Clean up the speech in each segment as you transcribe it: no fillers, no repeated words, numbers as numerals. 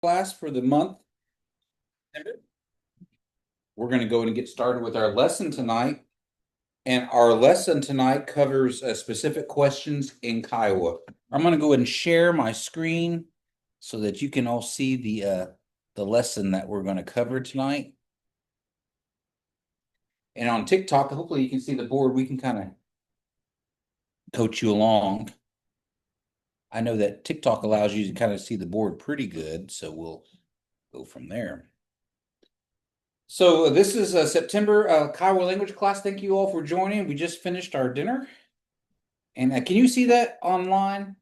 class for the month. We're going to go and get started with our lesson tonight. And our lesson tonight covers specific questions in Kiowa. I'm going to go ahead and share my screen so that you can all see the lesson that we're going to cover tonight. And on TikTok, hopefully you can see the board. We can kind of coach you along. I know that TikTok allows you to kind of see the board pretty good, so we'll go from there. So this is September Kiowa language class. Thank you all for joining. We just finished our dinner. And can you see that online?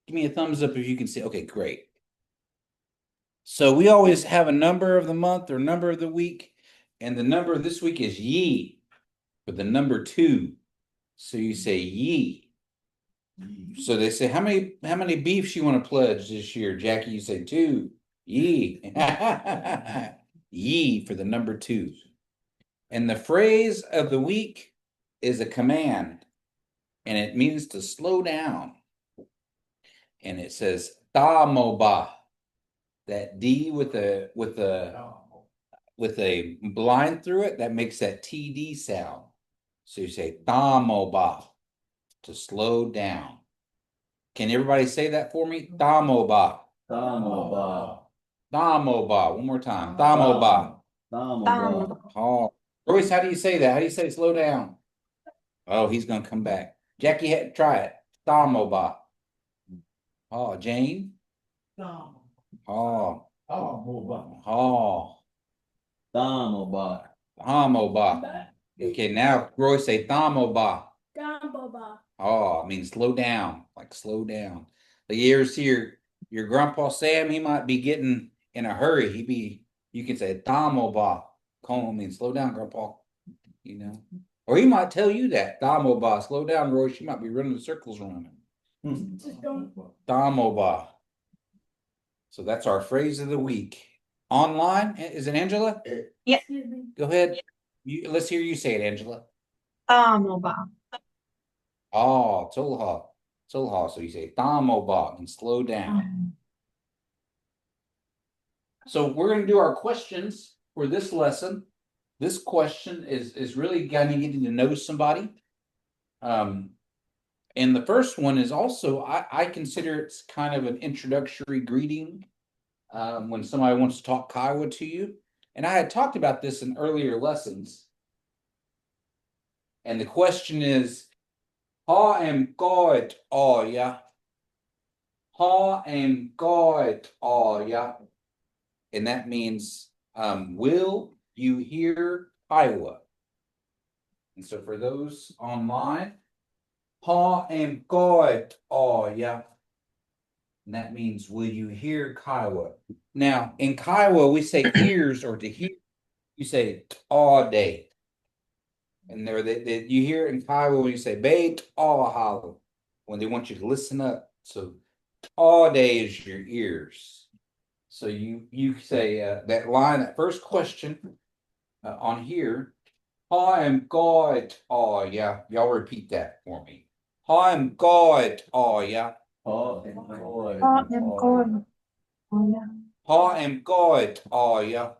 Give me a thumbs up if you can see. Okay, great. So we always have a number of the month or number of the week. And the number this week is ye for the number 2. So you say ye. So they say, how many beefs you want to pledge this year? Jackie, you say 2. Ye. Ye for the number 2. And the phrase of the week is a command, and it means to slow down. And it says "tamoba." That D with a blind through it, that makes that TD sound. So you say "tamoba" to slow down. Can everybody say that for me? "Tamoba." Tamoba. "Tamoba." One more time. "Tamoba." Tamoba. Oh, Royce, how do you say that? How do you say slow down? Oh, he's gonna come back. Jackie, try it. "Tamoba." Oh, Jane. Oh. Oh. Tamoba. Tamoba. Okay, now Roy say Tamoba. Dumboba. Oh, I mean slow down, like slow down. The years here, your grandpa Sam, he might be getting in a hurry. You can say Tamoba. Call him and slow down, grandpa. Or he might tell you that. Tamoba, slow down, Roy. She might be running in circles around him. Tamoba. So that's our phrase of the week. Online, is it Angela? Yeah. Go ahead. Let's hear you say it, Angela. Dumboba. Oh, Tulha. Tulha. So you say Thamoba and slow down. So we're going to do our questions for this lesson. This question is really kind of getting to know somebody. And the first one is also, I consider it's kind of an introductory greeting when somebody wants to talk Kiowa to you. And I had talked about this in earlier lessons. And the question is, ha am God are ya? Ha am God are ya? And that means, will you hear Kiowa? And so for those online, ha am God are ya? And that means, will you hear Kiowa? Now, in Kiowa, we say ears or to hear. You say all day. And there, you hear it in Kiowa when you say "bait all hollow" when they want you to listen up. So all day is your ears. So you say that line, that first question on here. I am God. Oh yeah, y'all repeat that for me. I am God. Oh yeah. Oh, and God. Oh, yeah. I am God. Oh yeah.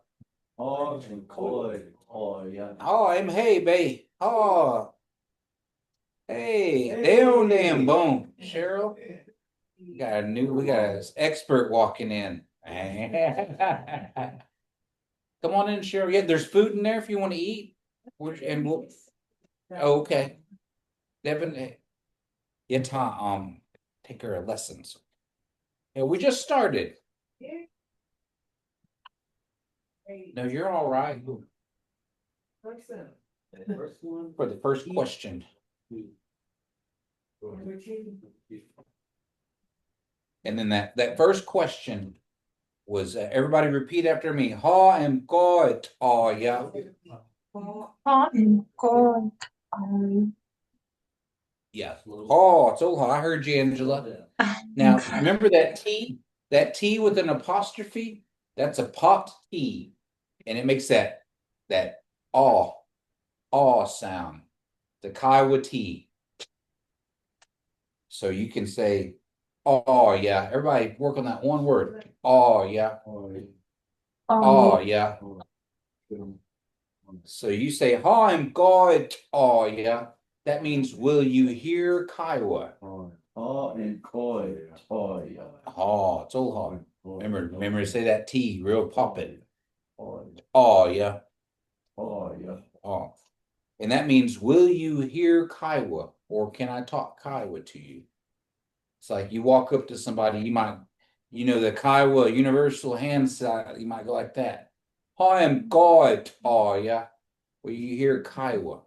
Oh, and God. Oh, yeah. Oh, I'm hey babe. Oh. Hey, damn boom. Cheryl, we got an expert walking in. Come on in, Cheryl. Yeah, there's food in there if you want to eat. And we'll, oh, okay. Devin, yeah, Tom, take her lessons. Yeah, we just started. No, you're all right. For the first question. And then that first question was everybody repeat after me. Ha am God. Oh yeah. Ha am God. Yeah. Oh, it's all I heard you, Angela. Now remember that T with an apostrophe? That's a popped T. And it makes that aw sound. The Kiowa T. So you can say Oh, yeah. Everybody work on that one word. Oh, yeah. Oh, Oh, yeah. So you say, "Hi, I'm God." Oh, yeah. That means, will you hear Kiowa? Ha and koi. Oh, yeah. Oh, it's all hard. Remember to say that T real poppin'. Oh, Oh, yeah. yeah. Oh. And that means, will you hear Kiowa? Or can I talk Kiowa to you? It's like you walk up to somebody, you might, the Kiowa universal hand sign, you might go like that. Hi, I'm God. Oh, yeah. Well, you hear Kiowa.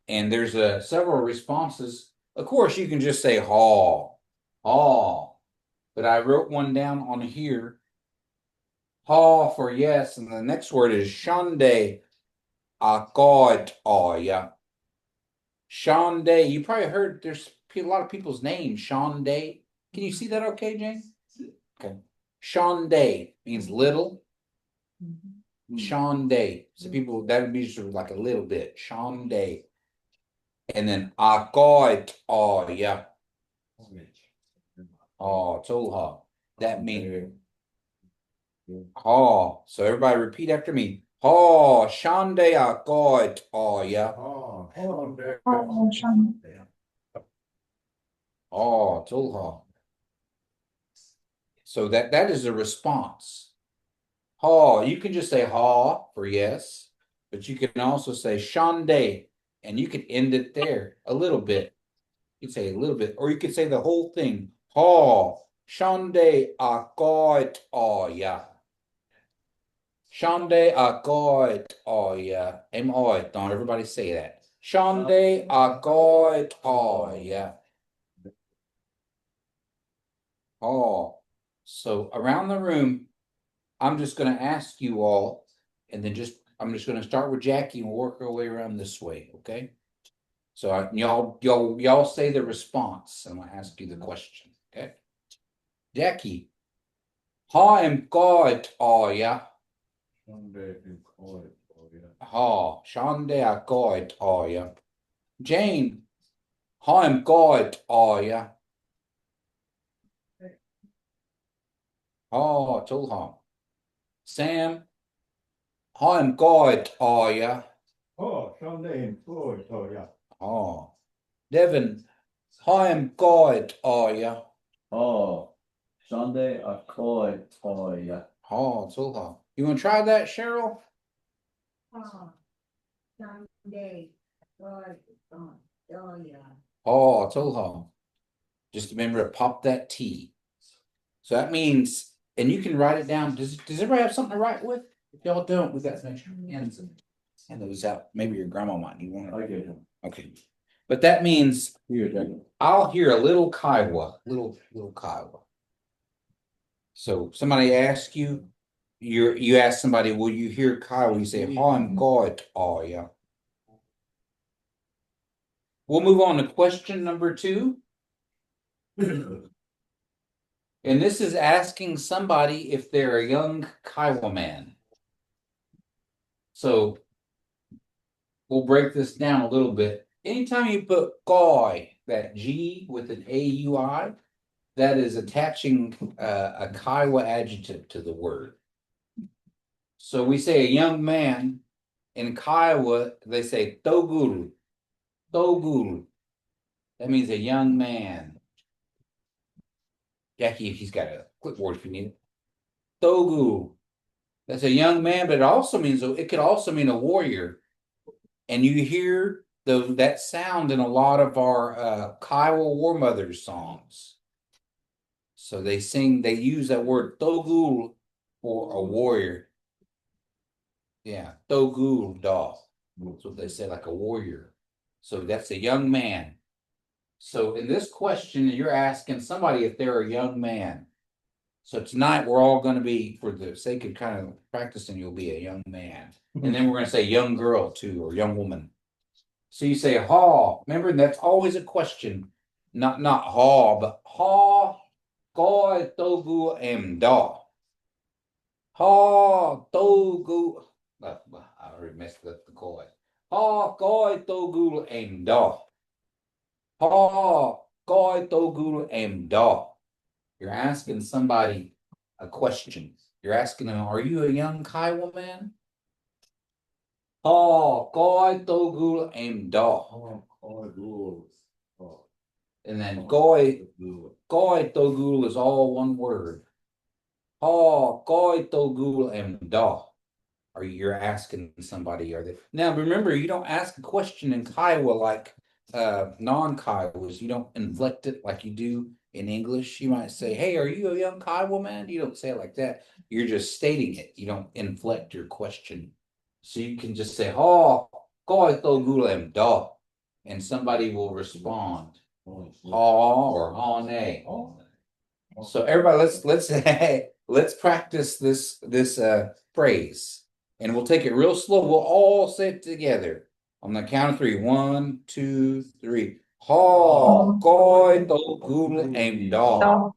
And there's several responses. Of course, you can just say haw, haw. But I wrote one down on here. Haw for yes, and the next word is shande. God, oh yeah. Shande. You probably heard there's a lot of people's names. Shande. Can you see that okay, Jane? Okay. Shande means little. Shande. So people, that would be just like a little bit. Shande. And then God, oh yeah. Oh, Tolha. That means oh. So everybody repeat after me. Oh, Shande God. Oh yeah. oh, Sham. Oh, Tolha. So that is a response. Ha, you can just say ha for yes, but you can also say Shande, and you can end it there a little bit. You can say a little bit, or you could say the whole thing. Ha, Shande God. Oh yeah. Shande God. Oh yeah. M-I. Don't everybody say that. Shande God. Oh yeah. Oh. So around the room, I'm just going to ask you all, and then I'm just going to start with Jackie and work our way around this way, okay? So y'all say the response. I'm going to ask you the question, okay? Jackie, hi, I'm God. Oh yeah. Ha, Shande a God. Oh yeah. Jane, hi, I'm God. Oh yeah. Oh, Tulha. Sam, hi, I'm God. Oh yeah. Oh. Devin, hi, I'm God. Oh yeah. Oh, Sunday a koi. Oh, yeah. Oh, Tulha. You want to try that, Cheryl? Oh, Sunday, God, oh, yeah. Oh, Tulha. Just remember to pop that T. So that means, and you can write it down. Does everybody have something to write with? If y'all don't, we got some extra hands and those out. Maybe your grandma might need one. I get him. Okay. But that means Here, Jackie. I'll hear a little Kiowa, little Kiowa. So somebody asks you, you ask somebody, will you hear Kiowa? You say, oh, I'm God. Oh yeah. We'll move on to question number 2. And this is asking somebody if they're a young Kiowa man. So we'll break this down a little bit. Anytime you put guy, that G with an AUI, that is attaching a Kiowa adjective to the word. So we say a young man. In Kiowa, they say toguru. Toguru. That means a young man. Jackie, if he's got a clipboard if you need it. Togu. That's a young man, but it could also mean a warrior. And you hear that sound in a lot of our Kiowa War Mothers songs. So they use that word togu for a warrior. Yeah, togu da. That's what they say, like a warrior. So that's a young man. So in this question, you're asking somebody if they're a young man. So tonight we're all going to be, for the sake of kind of practicing, you'll be a young man. And then we're going to say young girl too, or young woman. So you say ha. Remember, that's always a question. Not ha, but ha, goy, togu, em, da. Ha, togu. I already messed up the goy. Ha, goy, togu, em, da. Ha, Koi togul am da. You're asking somebody a question. You're asking them, are you a young Kiowa man? Ha koi togul am da. And then koi togul is all one word. Ha koi togul am da. Or you're asking somebody, are they now remember you don't ask a question in Kiowa like non-Kiowas. You don't inflect it like you do in English. You might say, hey, are you a young Kiowa man? You don't say it like that. You're just stating it. You don't inflect your question. So you can just say, oh, koi togulem da, and somebody will respond, ha or ha nay. So everybody, let's practice this phrase, and we'll take it real slow. We'll all say it together on the count of three. 1, 2, 3. Ha koi togul aim da. Da.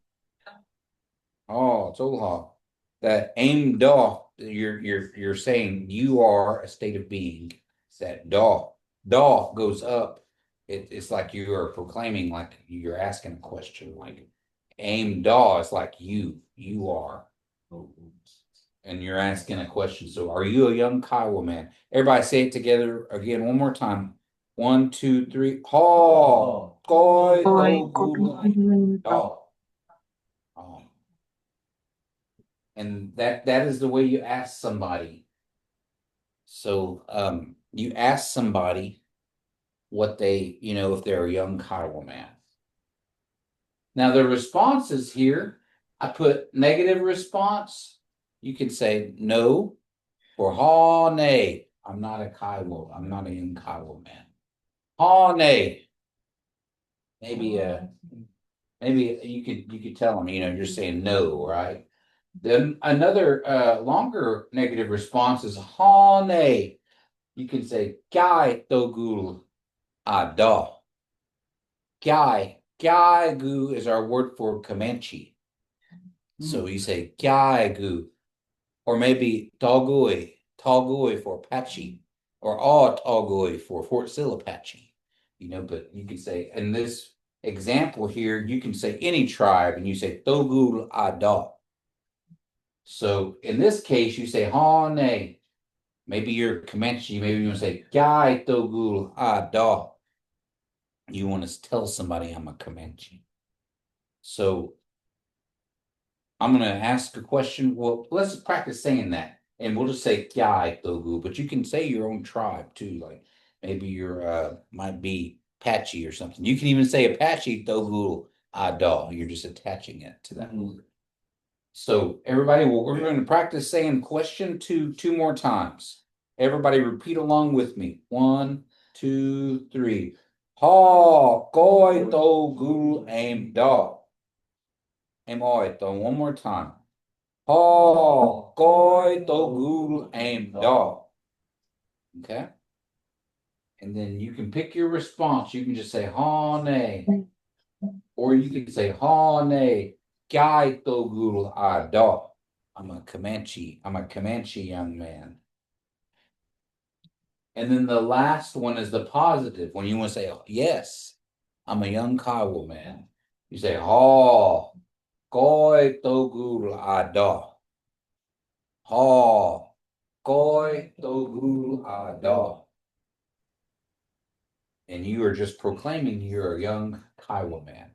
Oh, Tolha. That aim da, you're saying you are a state of being. That da goes up. It's like you are proclaiming, like you're asking a question, like aim da is like you are. And you're asking a question. So are you a young Kiowa man? Everybody say it together again one more time. 1, 2, 3. Ha koi Koi togul da. da. Oh. And that is the way you ask somebody. So you ask somebody what they, if they're a young Kiowa man. Now the responses here, I put negative response. You can say no or ha nay. I'm not a Kiowa. I'm not a young Kiowa man. Ha nay. Maybe you could tell them, you're saying no, right? Then another longer negative response is ha nay. You can say Gai togul ada. Gai gu is our word for Comanche. So you say Gai gu, or maybe Togui for Apache, or Togui for Fort Sill Apache. But you can say in this example here, you can say any tribe, and you say Togul ada. So in this case, you say ha nay. Maybe you're Comanche. Maybe you want to say Gai togul ada. You want to tell somebody I'm a Comanche. So I'm going to ask a question. Well, let's practice saying that. And we'll just say Gai togu, but you can say your own tribe too. Like maybe you're might be Apache or something. You can even say Apache togu ada. You're just attaching it to that word. So everybody, we're going to practice saying question two more times. Everybody repeat along with me. 1, 2, 3. Ha koi to gu aim da. Aim oi to one more time. Ha koi to gu aim da. Okay. And then you can pick your response. You can just say ha nay. Or you can say ha nay. Gai to gu a da. I'm a Comanche young man. And then the last one is the positive. When you want to say, yes, I'm a young Kiowa man. You say, ha, koi togul ada. Ha, koi togul ada. And you are just proclaiming you're a young Kiowa man.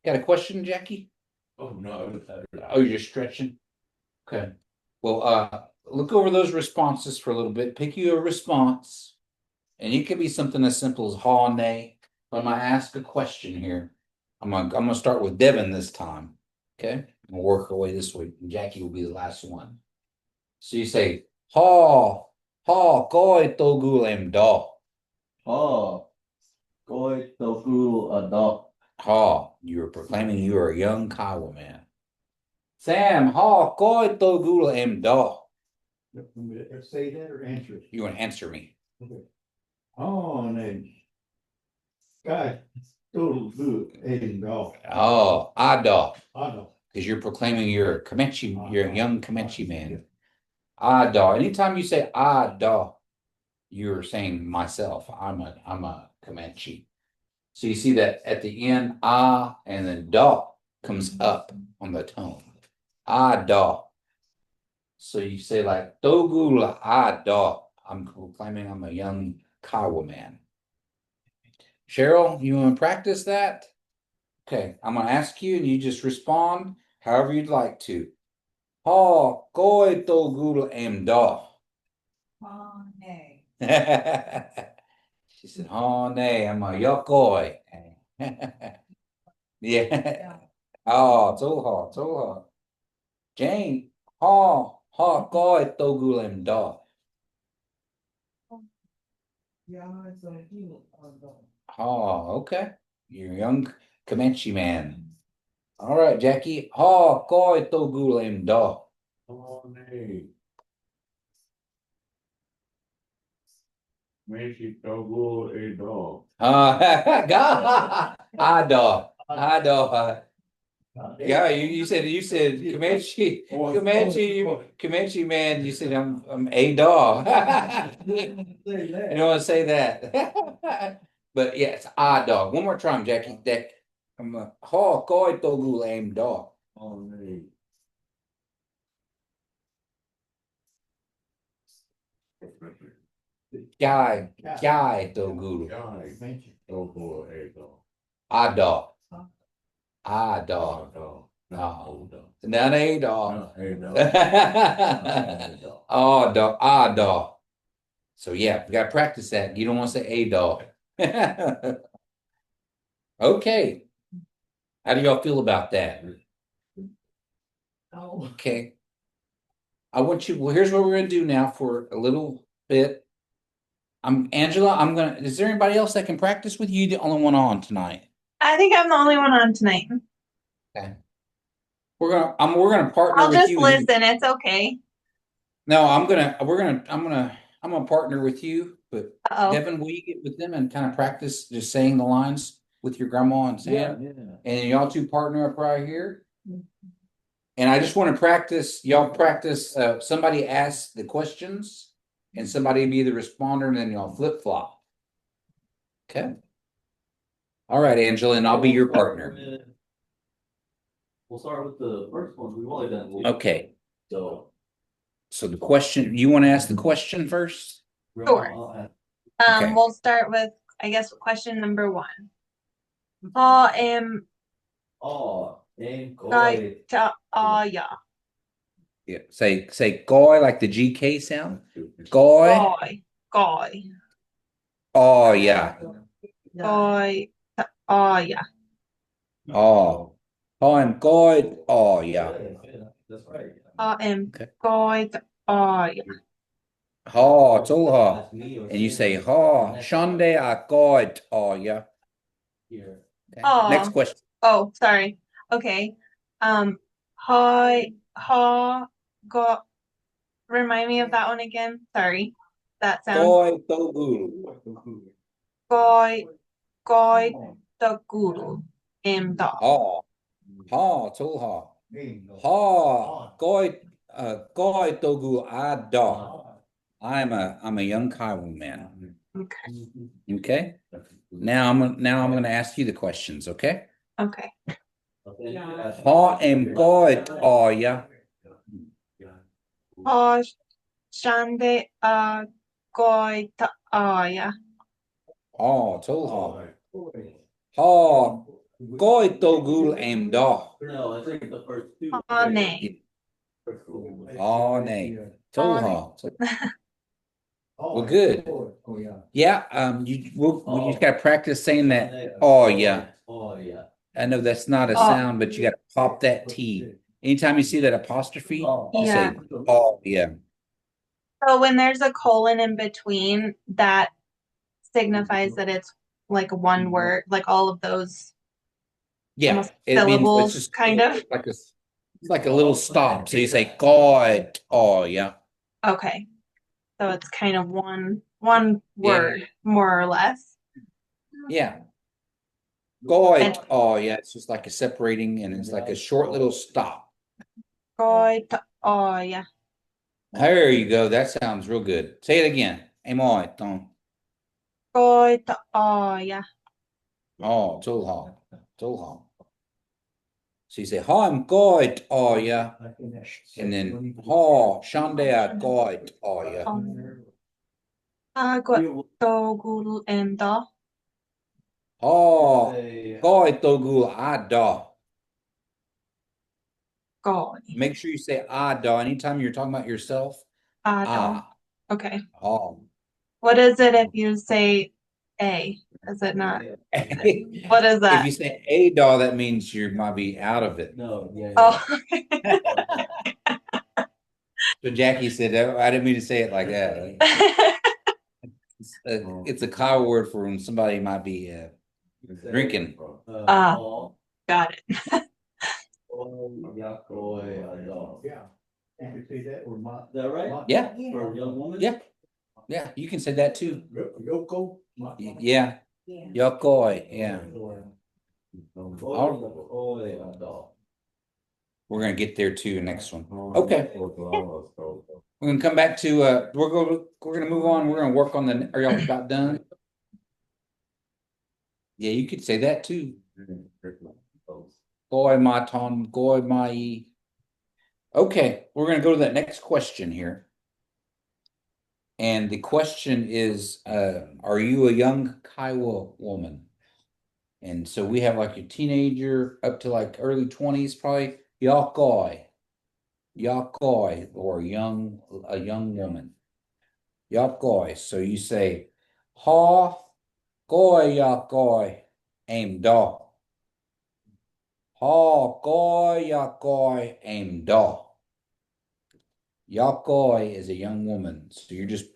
Got a question, Jackie? Oh, no. Oh, you're just stretching? Okay. Well, look over those responses for a little bit. Pick you a response. And it could be something as simple as ha nay. But I'm gonna ask a question here. I'm gonna start with Devin this time. Okay. We'll work our way this way. And Jackie will be the last one. So you say ha koi togulem da. Ha koi togu ada. Ha, you are proclaiming you are a young Kiowa man. Sam, ha koi togulem da. Say that or answer it. You want to answer me? Okay. Oh, and then. Guy, total good, and dog. Oh, ada. I know. Because you're proclaiming you're a Comanche, you're a young Comanche man. Ada. Anytime you say Ada, you're saying myself. I'm a Comanche. So you see that at the end, ah, and then da comes up on the tone. Ah, da. So you say like Dogula ah da. I'm claiming I'm a young Kiowa man. Cheryl, you want to practice that? Okay, I'm gonna ask you and you just respond however you'd like to. Ha koi Dogula am da. Oh, nay. She said, oh nay, I'm a yokoi. Yeah. Oh, so hard, so hard. Jane, ha koi Dogula am da. Yeah, it's a heel. Oh, okay. You're a young Comanche man. All right, Jackie. Ha koi Togulem da. Oh, nee. Messi togo a dog. God. I da. I da. Yeah, you said Comanche Comanche man. You said I'm a dog. You don't want to say that. But yeah, it's a dog. One more time, Jackie. I'm a ha koi Togulem da. Oh, nee. Guy Togulu. Guy, Messi togo a dog. A dog. A Oh, dog. dog. Oh. dog. Not a dog. Not a dog. Oh, dog. A dog. So yeah, we got to practice that. You don't want to say a dog. Okay. How do y'all feel about that? Oh. Okay. I want you, well, here's what we're going to do now for a little bit. Angela, is there anybody else that can practice with you? The only one on tonight. I think I'm the only one on tonight. Okay. We're gonna partner I'll with just you. listen. It's okay. No, I'm gonna partner with you, but Uh-oh. Devin, will you get with them and kind of practice just saying the lines with your grandma and Sam? Yeah. And y'all two partner up right here. And I just want to practice, y'all practice, somebody asks the questions and somebody be the responder and then y'all flip flop. Okay. All right, Angela, and I'll be your partner. We'll start with the first one. We've only done. Okay. So. So the question, you want to ask the question first? Sure. Okay. We'll start with, I guess, question number 1. Ha em gai ta ya. Yeah. Say goy like the GK sound. Goy. Goi. Oh yeah. Goi ta ya. Oh. Oh, I'm goy. Oh yeah. That's right. Ha em Okay. goi ta ya. Ha, toha. And you say ha. Shande a goy. Oh yeah. Here. Okay. Oh. Next question. Oh, sorry. Okay. Ha go. Remind me of that one again. Sorry. That sound. Goy togulu. Goi ta guru em da. Ha. Ha, toha. Ha. Goy togu ada. I'm a young Kiowa man. Okay. Okay. Now I'm going to ask you the questions. Okay. Okay. Ha em goy oh yeah. Ha shande a goi ta ya. Oh, toha. Ha. Goy togul am da. No, I think the first two. Ha ne. Oh, nay. Toha. Well, good. Yeah. We just got to practice saying that. Oh, yeah. Oh, yeah. I know that's not a Oh. sound, but you got to pop that T. Anytime you see that apostrophe, you Yeah. say, oh, yeah. So when there's a colon in between, that signifies that it's like one word, like all of those Yeah. almost It means syllables, it's just kind of. it's like a little stop. So you say, God. Oh, yeah. Okay. So it's kind of one word, more or less. Yeah. God. And- Oh, yeah. It's just like a separating and it's like a short little stop. Goi ta ya. There you go. That sounds real good. Say it again. Amoy, Tom. Goi ta ya. Oh, Tulsa. Tulsa. So you say, "Hi, I'm good, are ya?" And then, "Oh, Sunday, I good, are ya?" Togul and da. Oh, good, togu, ada. God. Make sure you say ada anytime you're talking about yourself. Da. Ah, Okay. oh. What is it if you say A? Is it not? What is If that? you say a doll, that means you might be out of it. No, yeah. Oh. So Jackie said, I didn't mean to say it like that. It's a cow word for when somebody might be drinking. Got it. Yeah, you can say that or my. Is that right? Yeah, For a young woman? yeah, yeah. You can say that too. Yoko. Yeah, yokoi. Yeah, we're gonna get there too. Next one. Okay, we're gonna come back to. We're gonna move on. We're gonna work on the. Are y'all about done? Yeah, you could say that too. Goi maton, goi mai. Okay, we're gonna go to that next question here. And the question is, are you a young Kiowa woman? And so we have like a teenager up to like early 20s, probably yakoi, yakoi, or a young woman. Yakoi. So you say, ha goi yakoi, aim da. Ha goi yakoi, aim da. Yakoi is a young woman. So you're just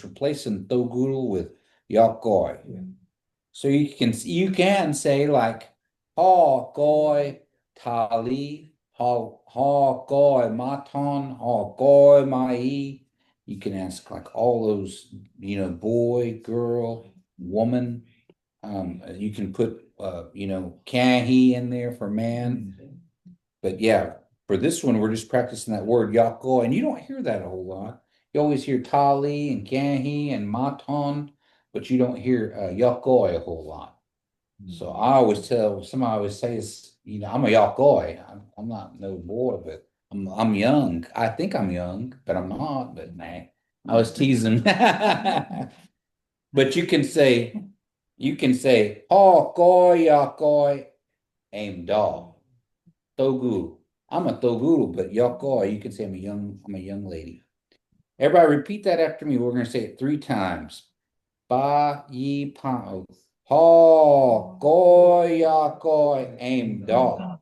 replacing Thogoodle with Yakoi. So you can say like Ha Goi Tali, Ha Goi Maton, Ha Goi Mai. You can ask like all those, boy, girl, woman. You can put can he in there for man. But yeah, for this one, we're just practicing that word Yako, and you don't hear that a whole lot. You always hear Tali and Ganhi and Maton, but you don't hear Yakoi a whole lot. So I always tell somebody always says, I'm a Yakoi. I'm not no boy, but I'm young. I think I'm young, but I'm not. But nah, I was teasing. But you can say, Oh, koi, Yakoi, aim dog. Togu. I'm a Togu, but Yoko, you can say I'm a young lady. Everybody repeat that after me. We're gonna say it 3 times. Ba yi pao. Ha go ya go aim dog.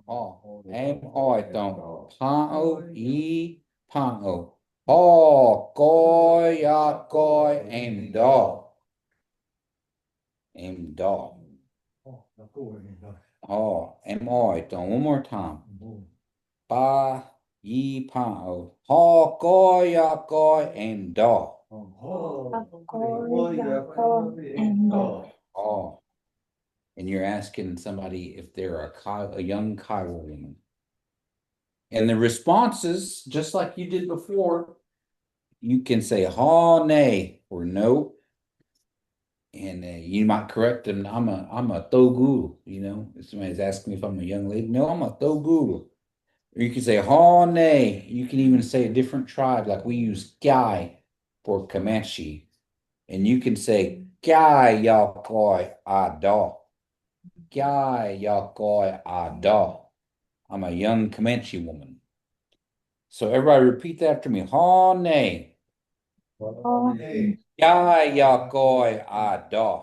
Oh, aim oi don't. Pao yi pao. Ha go ya go aim dog. Aim dog. Oh, aim oi don't. One more time. Ba yi pao. Ha go ya go aim dog. Oh, and you're asking somebody if they're a young Kiowa woman. And the responses, just like you did before, you can say ha nay or no. And you might correct them. I'm a thogu, If somebody's asking me if I'm a young lady. No, I'm a thogu. Or you can say ha nay. You can even say a different tribe, like we use guy for Comanche. And you can say guy yakoi ada. Guy yakoi ada. I'm a young Comanche woman. So everybody repeat that after me. Ha nay. Guy yakoi ada.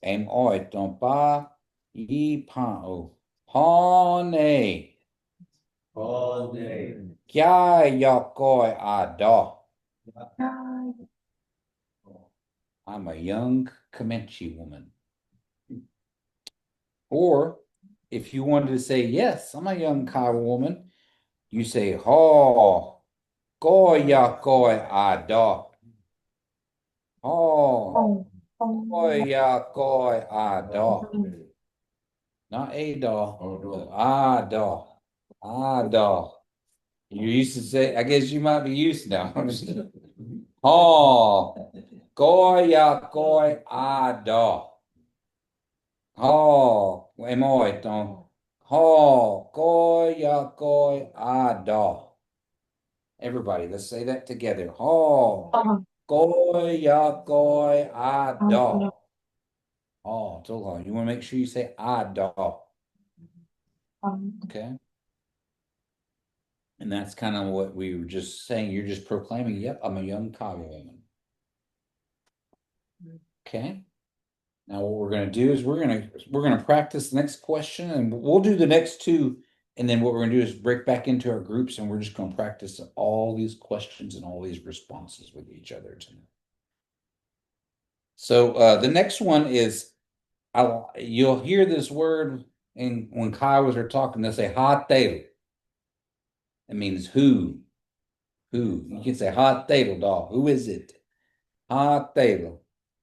Aim oi don't ba yi pao. Ha nay. Guy yakoi ada. I'm a young Comanche woman. Or if you wanted to say, yes, I'm a young Kiowa woman, you say, ha, goya goy ada. Ha, goya goy ada. Not a da, ada, ada. You used to say, I guess you might be used now. Ha, goya, goy, ada. Ha, emoy, don't. Ha, goya, goy, ada. Everybody, let's say that together. Ha, goya, goy, ada. Oh, Tulsa, you want to make sure you say ada. Okay. And that's kind of what we were just saying. You're just proclaiming, yep, I'm a young Kiowa woman. Okay. Now what we're gonna do is we're gonna practice the next question, and we'll do the next two, and then what we're gonna do is break back into our groups, and we're just gonna practice all these questions and all these responses with each other tonight. So the next one is you'll hear this word and when Kiowas are talking, they'll say hot table. It means who. Who? You can say hot table, dog. Who is it? Hot table.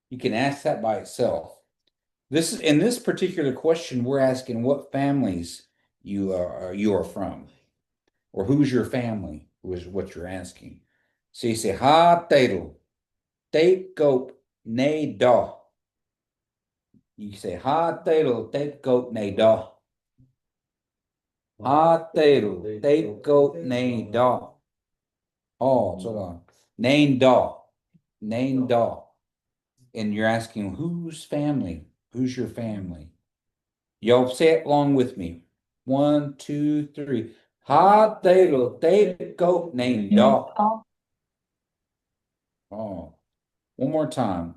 You can ask that by itself. This in this particular question, we're asking what families you are from, or who's your family, is what you're asking. So you say ha tadel, take goat nay da. You say ha tadel, take goat nay da. Ha tadel, take goat nay da. Oh, hold on. Nain da. Nain da. And you're asking whose family? Who's your family? Y'all say it along with me. 1, 2, 3. Ha they goat named dog. Oh, one more time.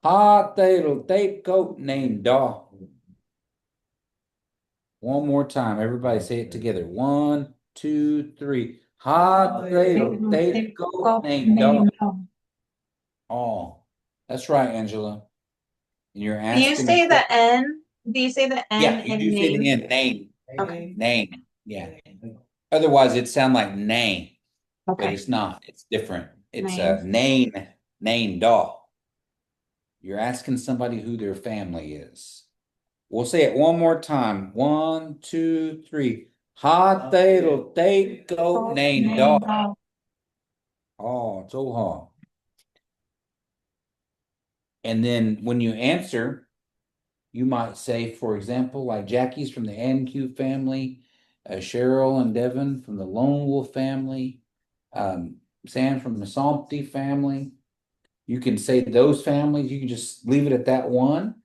Ha they goat named dog. One more time. Everybody say it together. 1, 2, 3. Ha they goat named dog. Oh, that's right, Angela. And you're Do you asking. say the N? Do you say the N Yeah, you in do say the name? end. Name. Okay. Name. Yeah. Otherwise, it'd sound like name. But Okay. it's not. It's different. It's Name. a name dog. You're asking somebody who their family is. We'll say it one more time. 1, 2, 3. Ha they go name dog. Oh, so hard. And then when you answer, you might say, for example, like Jackie's from the NQ family, Cheryl and Devin from the Lone Wolf family, Sam from the Sompty family. You can say those families, you can just leave it at that one,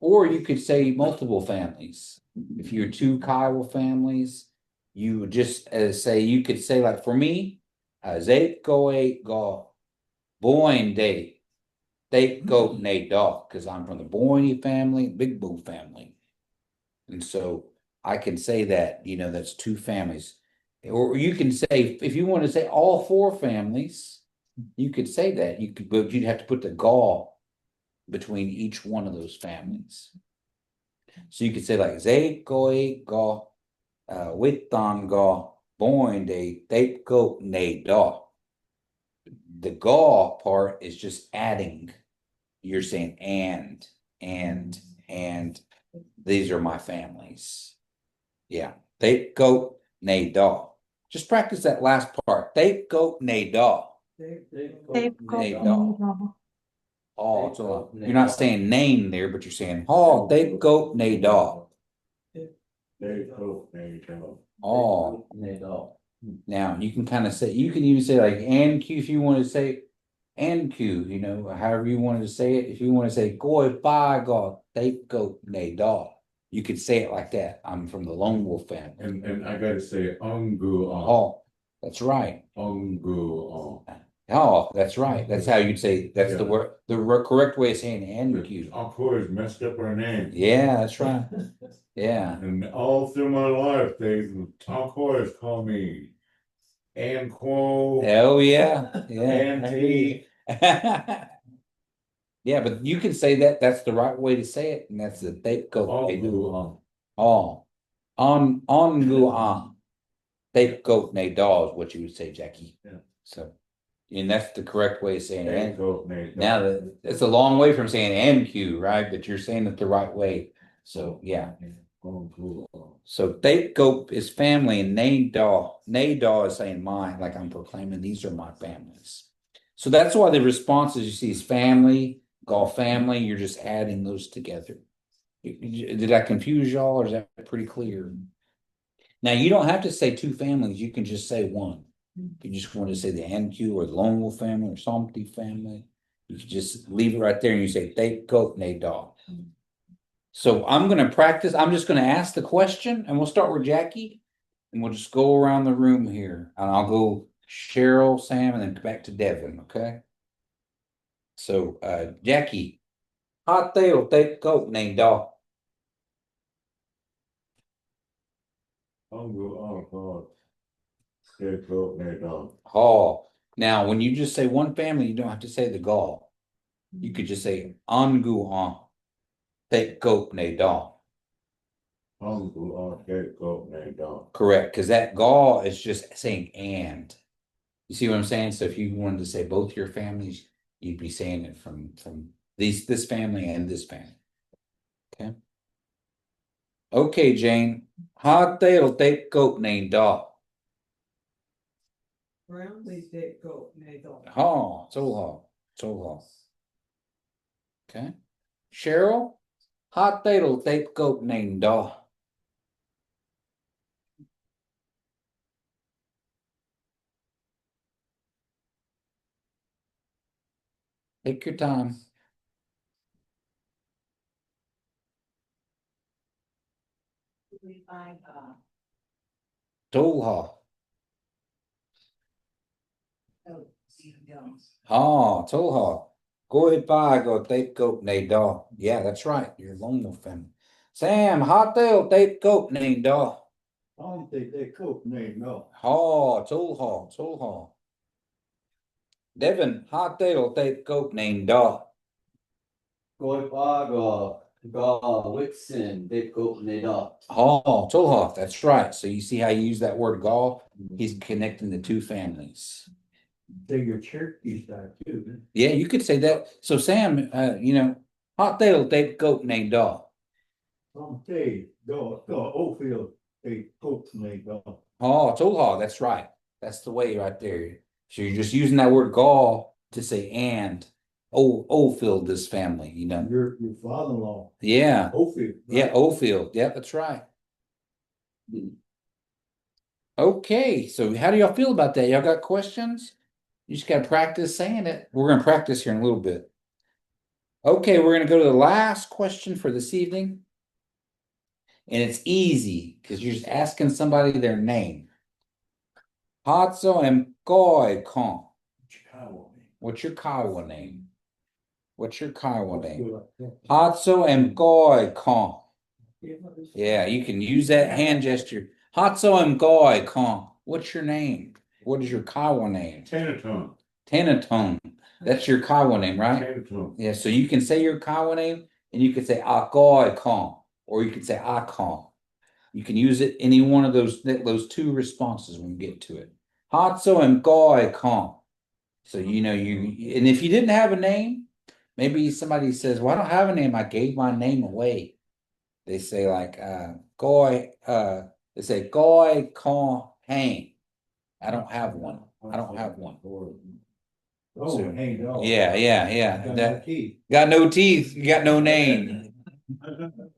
or you could say multiple families. If you're two Kiowa families, you would just say, you could say, like for me, Zate go eight go Boyne day. They go Nate dog, because I'm from the Boyne family, Big Boo family. And so I can say that, that's two families. Or you can say, if you want to say all four families, you could say that. You could, but you'd have to put the gaw between each one of those families. So you could say like Zay Goi Ga Witan Ga Boin they go ne da. The gaw part is just adding. You're saying and these are my families. Yeah. They go ne da. Just practice that last part. They go ne da. Ne da. Oh, so you're not saying name there, but you're saying, oh, they go nay dog. Oh, now you can kind of say, you can even say like and Q if you want to say and Q, however you wanted to say it. If you want to say goy by God, they go nay dog. You could say it like that. I'm from the Lone Wolf family. And I gotta say, ungu on. Oh, that's right. Ungu on. Oh, that's right. That's how you'd say. That's the word. The correct way of saying NQ. Encore has messed up our name. Yeah, that's right. Yeah. And all through my life, Encore has called me Anquo. Oh yeah. Yeah. Auntie. Yeah, but you can say that. That's the right way to say it, and that's the they go. Ungu on. Oh, on guan. They go nay daw is what you would say, Jackie. Yeah. So, and that's the correct way of saying it. Now Now that it's a long way from saying MQ, right? But you're saying it the right way. So yeah. So they go is family and Nay Daw is saying mine, like I'm proclaiming these are my families. So that's why the responses you see is family, golf family, you're just adding those together. Did I confuse y'all or is that pretty clear? Now you don't have to say two families, you can just say one. If you just want to say the Ancu or the Lone Wolf family or Somty family, you can just leave it right there and you say they goat nay dog. So I'm gonna practice, I'm just gonna ask the question and we'll start with Jackie. And we'll just go around the room here and I'll go Cheryl, Sam, and then back to Devin, okay? So Jackie, hot tail take goat named dog. I'm good, oh, God. Take goat, nay, dog. Oh, now when you just say one family, you don't have to say the gall. You could just say angu on take goat nay dog. I'm good, oh, take goat, nay, dog. Correct, because that gall is just saying and. You see what I'm saying? So if you wanted to say both your families, you'd be saying it from this family and this family. Okay. Okay, Jane. Hot tail take goat named dog. Brown please take goat, nay dog. Oh, so. Okay. Cheryl, hot tail take goat named dog. Take your time. We find, Tolha. oh, see you don't. Oh, Tolha. Go ahead, bye. Go take goat named dog. Yeah, that's right. You're a lone wolf family. Sam, hot tail take goat named dog. I don't think they cook name, no. Oh, Tolha. Devin, hot tail take goat named dog. Goipaga, Ga, Whitson, they go, they dog. Oh, Tolhoff, that's right. So you see how you use that word gall? He's connecting the two families. Say your Cherokee side too. Yeah, you could say that. So Sam, hot tail take goat named dog. Some say, go, Oakfield, they cook name, dog. Oh, Tolhoff, that's right. That's the way right there. So you're just using that word gall to say and. Oh, Oldfield, this family, Your father-in-law, Yeah, Oakfield. yeah, right? Oldfield. Yeah, that's right. Okay, so how do y'all feel about that? Y'all got questions? You just gotta practice saying it. We're gonna practice here in a little bit. Okay, we're gonna go to the last question for this evening. And it's easy because you're just asking somebody their name. Hatso and Goy Kong. Chicago. What's your Kiowa name? What's your Kiowa name? Yeah. Hatso and Goy Kong. Yeah, you can use that hand gesture. Hatso and Goy Kong. What's your name? What is your Kiowa name? Tenatone, Tanatone. That's your Kiowa name, right? tenatone. Yeah, so you can say your Kiowa name and you can say Agoy Kong, or you can say Akong. You can use it any one of those two responses when you get to it. Hatso and Goy Kong. So you and if you didn't have a name, maybe somebody says, well, I don't have a name, I gave my name away. They say like Goy, they say Goy Kong Hang. I don't have one. I don't have one. Oh, So, hey, dog. Yeah. Got no That teeth. got no teeth, you got no name.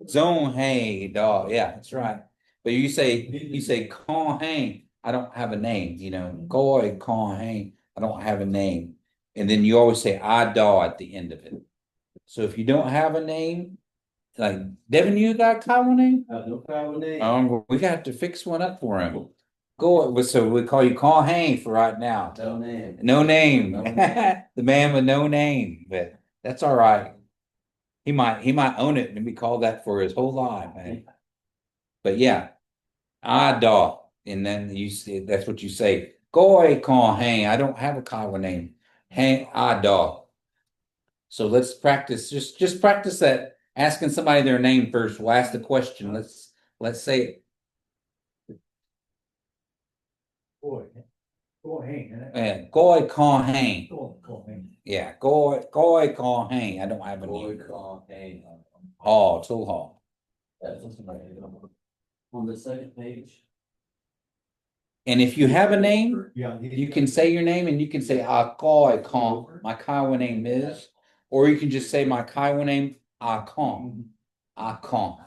Zone hey dog. Yeah, that's right. But you say Con Hang, I don't have a name, Goy Con Hang, I don't have a name. And then you always say I dog at the end of it. So if you don't have a name, like Devin, you got a Kyle name? Have no problem name. We got to fix one up for him. Go, so we call you Con Hang for right now. No name. No name. No name. The man with no name, but that's all right. He might own it and be called that for his whole life, man. But yeah, I dog. And then you say that's what you say. Goy con hang. I don't have a Kiowa name. Hang I dog. So let's practice. Just practice that. Asking somebody their name first. We'll ask the question. Let's say it. Boy, go hang. Yeah, Goy con hang. Go hang. Yeah, Goy con hang. I don't have a Boy, name. call, hey. Oh, too hard. That's on the second page. And if you have a name, Yeah. you can say your name and you can say Akoi Kong. My Kiowa name is, or you can just say my Kiowa name Akon. Akon.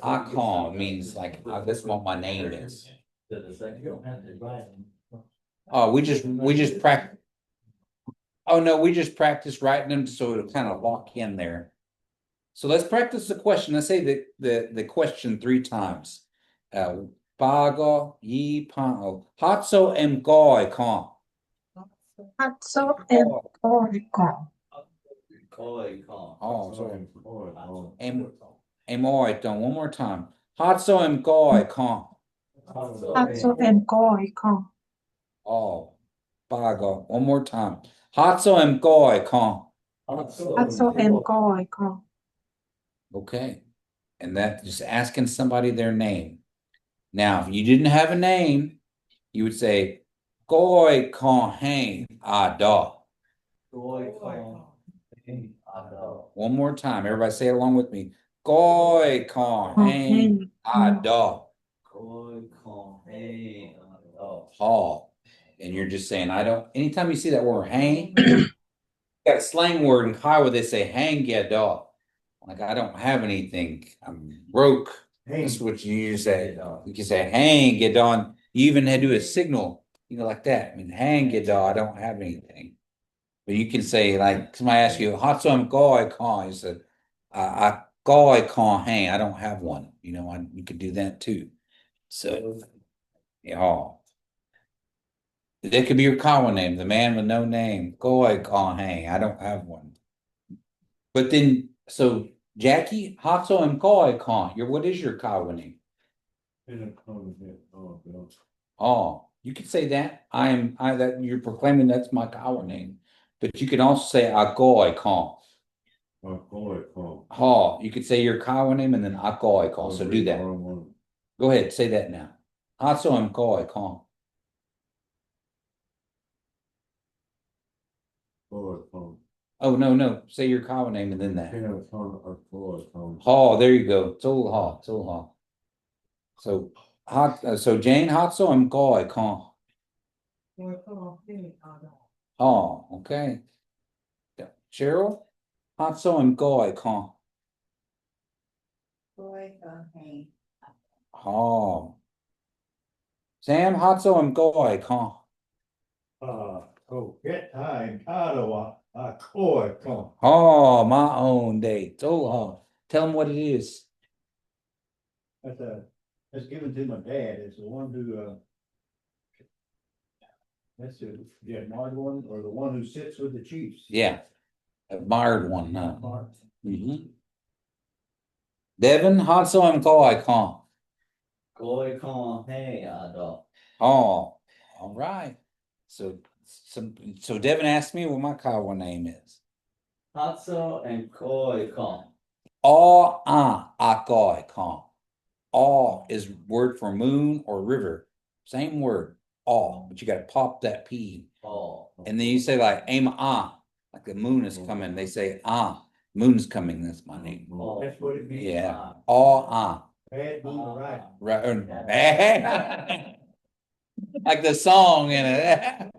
Akon means like that's what my name is. Oh, we just practice. Oh no, we just practice writing them so it'll kind of lock in there. So let's practice the question. Let's say the question 3 times. Bago yi pan Hatso em goi kon. Hatso em goi kon. Oh, sorry. Em oi don. One more time. Hatso em goi kon. Hatso em goi kon. Oh, bago. One more time. Hatso em goi kon. Hatso em goi kon. Okay. And that just asking somebody their name. Now, if you didn't have a name, you would say Goi kon hang ada. One more time. Everybody say it along with me. Goi kon hang ada. Ha. And you're just saying, I don't, anytime you see that word hang, got a slang word in Kiowa, they say hang ya dog. Like I don't have anything. I'm broke. That's what you say. You can say hang get on. You even had to do a signal, like that. I mean, hang get on. I don't have anything. But you can say like somebody asks you, "Hot some guy con?" You said, "I guy con hang. I don't have one." You could do that too. So, yeah, that could be your common name. The man with no name, guy con hang. I don't have one. But then, so Jackie, Hatso and Koi Con, what is your Kiowa name? Oh, you could say that. That you're proclaiming that's my Kiowa name. But you can also say Agoi Con. Oh, you could say your Kiowa name and then Agoi Con. So do that. Go ahead, say that now. Hatso and Koi Con. Oh, no. Say your Kiowa name and then that. Oh, there you go. Tul Ha. So Jane Hatso and Koi Con. Oh, okay. Cheryl, Hatso and Koi Con. Oh. Sam, Hatso and Koi Con. Get time, Ottawa, Koi Kon. Oh, my own day. Tell them what it is. That's given to my dad. It's the one who, that's the admired one, or the one who sits with the chiefs. Yeah. Admired one, huh? Mm-hmm. Devin, Hatso and Koi Con. Oh, all right. So Devin asked me what my Kiowa name is. Hatso and Koi Kon. Akoi Con. Aw is word for moon or river. Same word, aw, but you got to pop that P. And then you say like aim like the moon is coming. They say moon's coming. That's my name. That's what it means. Yeah, Bad moon, right. right. Like the song in it.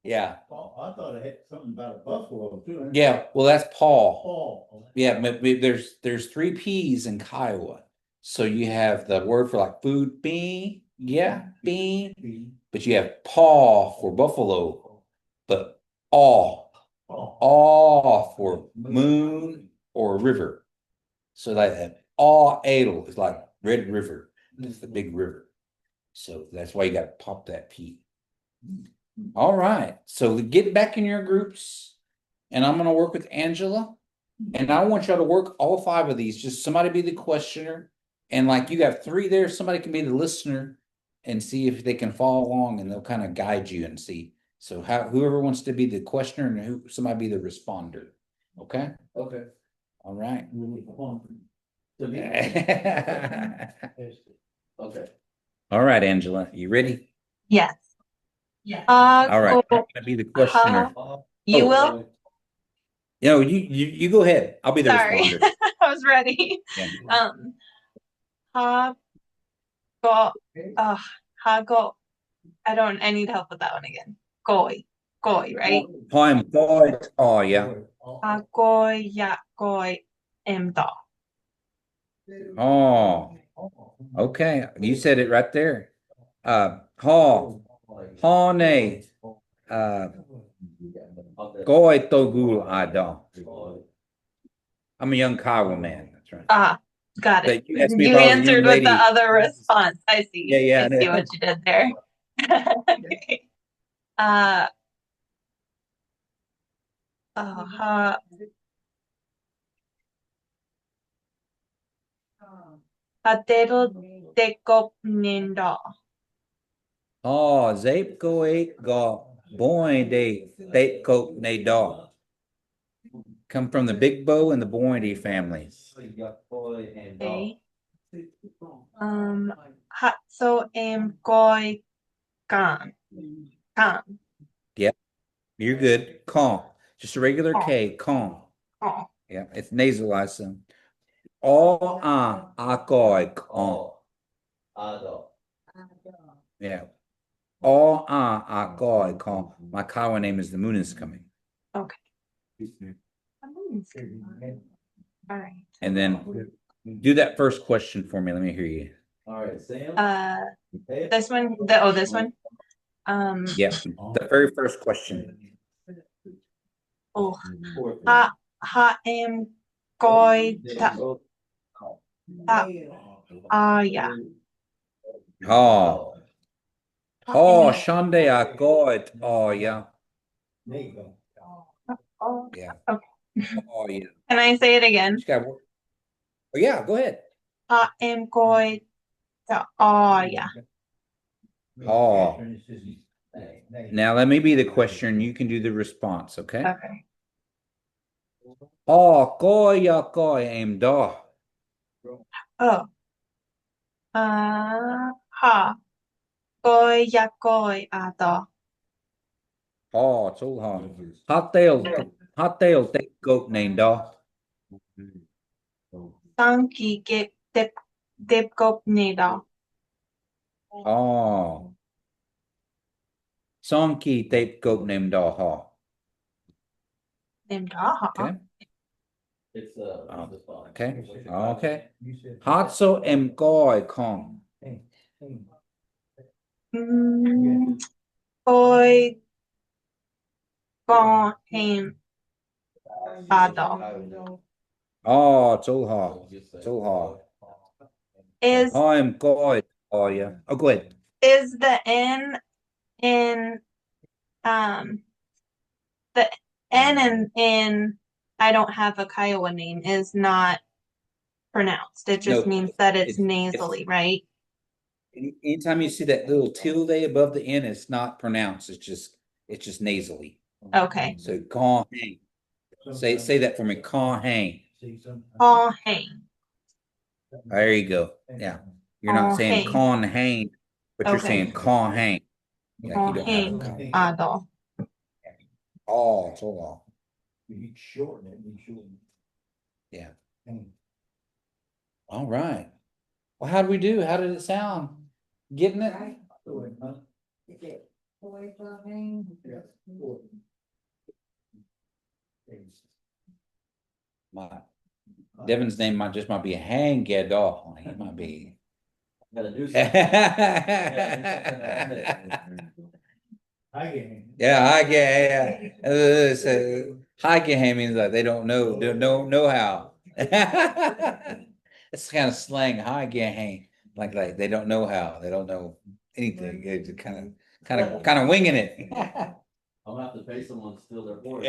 Yeah. I thought it had something about a buffalo too. Yeah, well, that's Paul. Paul. Yeah, but there's 3 P's in Kiowa. So you have the word for like food, bean, but you have paw for buffalo, but aw for moon or river. So that aw Adel is like Red River. It's the big river. So that's why you got to pop that P. All right. So get back in your groups, and I'm going to work with Angela. And I want y'all to work all 5 of these. Just somebody be the questioner. And like you got 3 there, somebody can be the listener and see if they can follow along, and they'll kind of guide you and see. So whoever wants to be the questioner and somebody be the responder. Okay? Okay. All right. Okay. All right, Angela. You ready? Yes. All right. I'm gonna be the questioner. You will? You go ahead. I'll be the Sorry. responder. I was ready. Yeah. Ha Go, hago. I need help with that one again. Goy, right? I'm God. Oh, yeah. Hagoy, ya, goy, do. Oh, okay. You said it right there. Ha, hane, goy togul ada. I'm a young Kiowa man. That's right. Ah, got it. But you asked me if You I was a young answered with the lady. other response. I see. Yeah, I see what you did there. Okay. Uh, ha, hatero dekop nindo. Oh, zape go eight go boy they coat ne dog. Come from the big bow and the boindy family. Okay. So goy kan. Kan. Yep, you're good. Call. Just a regular K, call. Oh. Yeah, it's nasalized. So. All akoy call. Yeah. All akoy call. My Kiowa name is the moon is coming. Okay. All right. And then do that first question for me. Let me hear you. All right, Sam. This one. This one. Yeah, the very first question. Oh, ha goy yeah. Oh, oh, Shande akoy. Oh, yeah. Oh, Yeah. okay. Oh, yeah. Can I say it again? Just gotta work. Oh, yeah, go ahead. Goy oh yeah. Oh. Now let me be the question. You can do the response, okay? Okay. Oh, koy aim da. Oh. Ha goy ado. Oh, too hard. Hot tail take goat named da. Sanki dip gop nido. Oh. Sonky tape goat named da ha. Nido. Okay. It's Okay. Okay. Hot so em goy kong. Goy gon him ado. Oh, too hard. Too hard. Is I'm goy. Oh, yeah. Oh, go ahead. is the N in um the N in I don't have a Kiowa name is not pronounced. It just No, means that it's it's nasally, right? anytime you see that little tilde above the N, it's not pronounced. It's just nasally. Okay. So con hang. Say that for me. Con hang. Oh hang. There you go. Yeah. You're not Oh saying hang. con hang, but you're Okay. saying con hang. Like Oh you don't have a hang con. ado. Oh, so long. You shorten it, you shorten Yeah. it. All right. Well, how did we do? How did it sound? Getting it? Is it boy farming? My Devin's name might be Hang Gadol. He might be. Gotta do Yeah, I get. Yeah. So Higeham means like they don't know how. It's kind of slang. Higeham, like they don't know how. They don't know anything. It's kind of winging it. I'm gonna have to pay someone to steal their horse.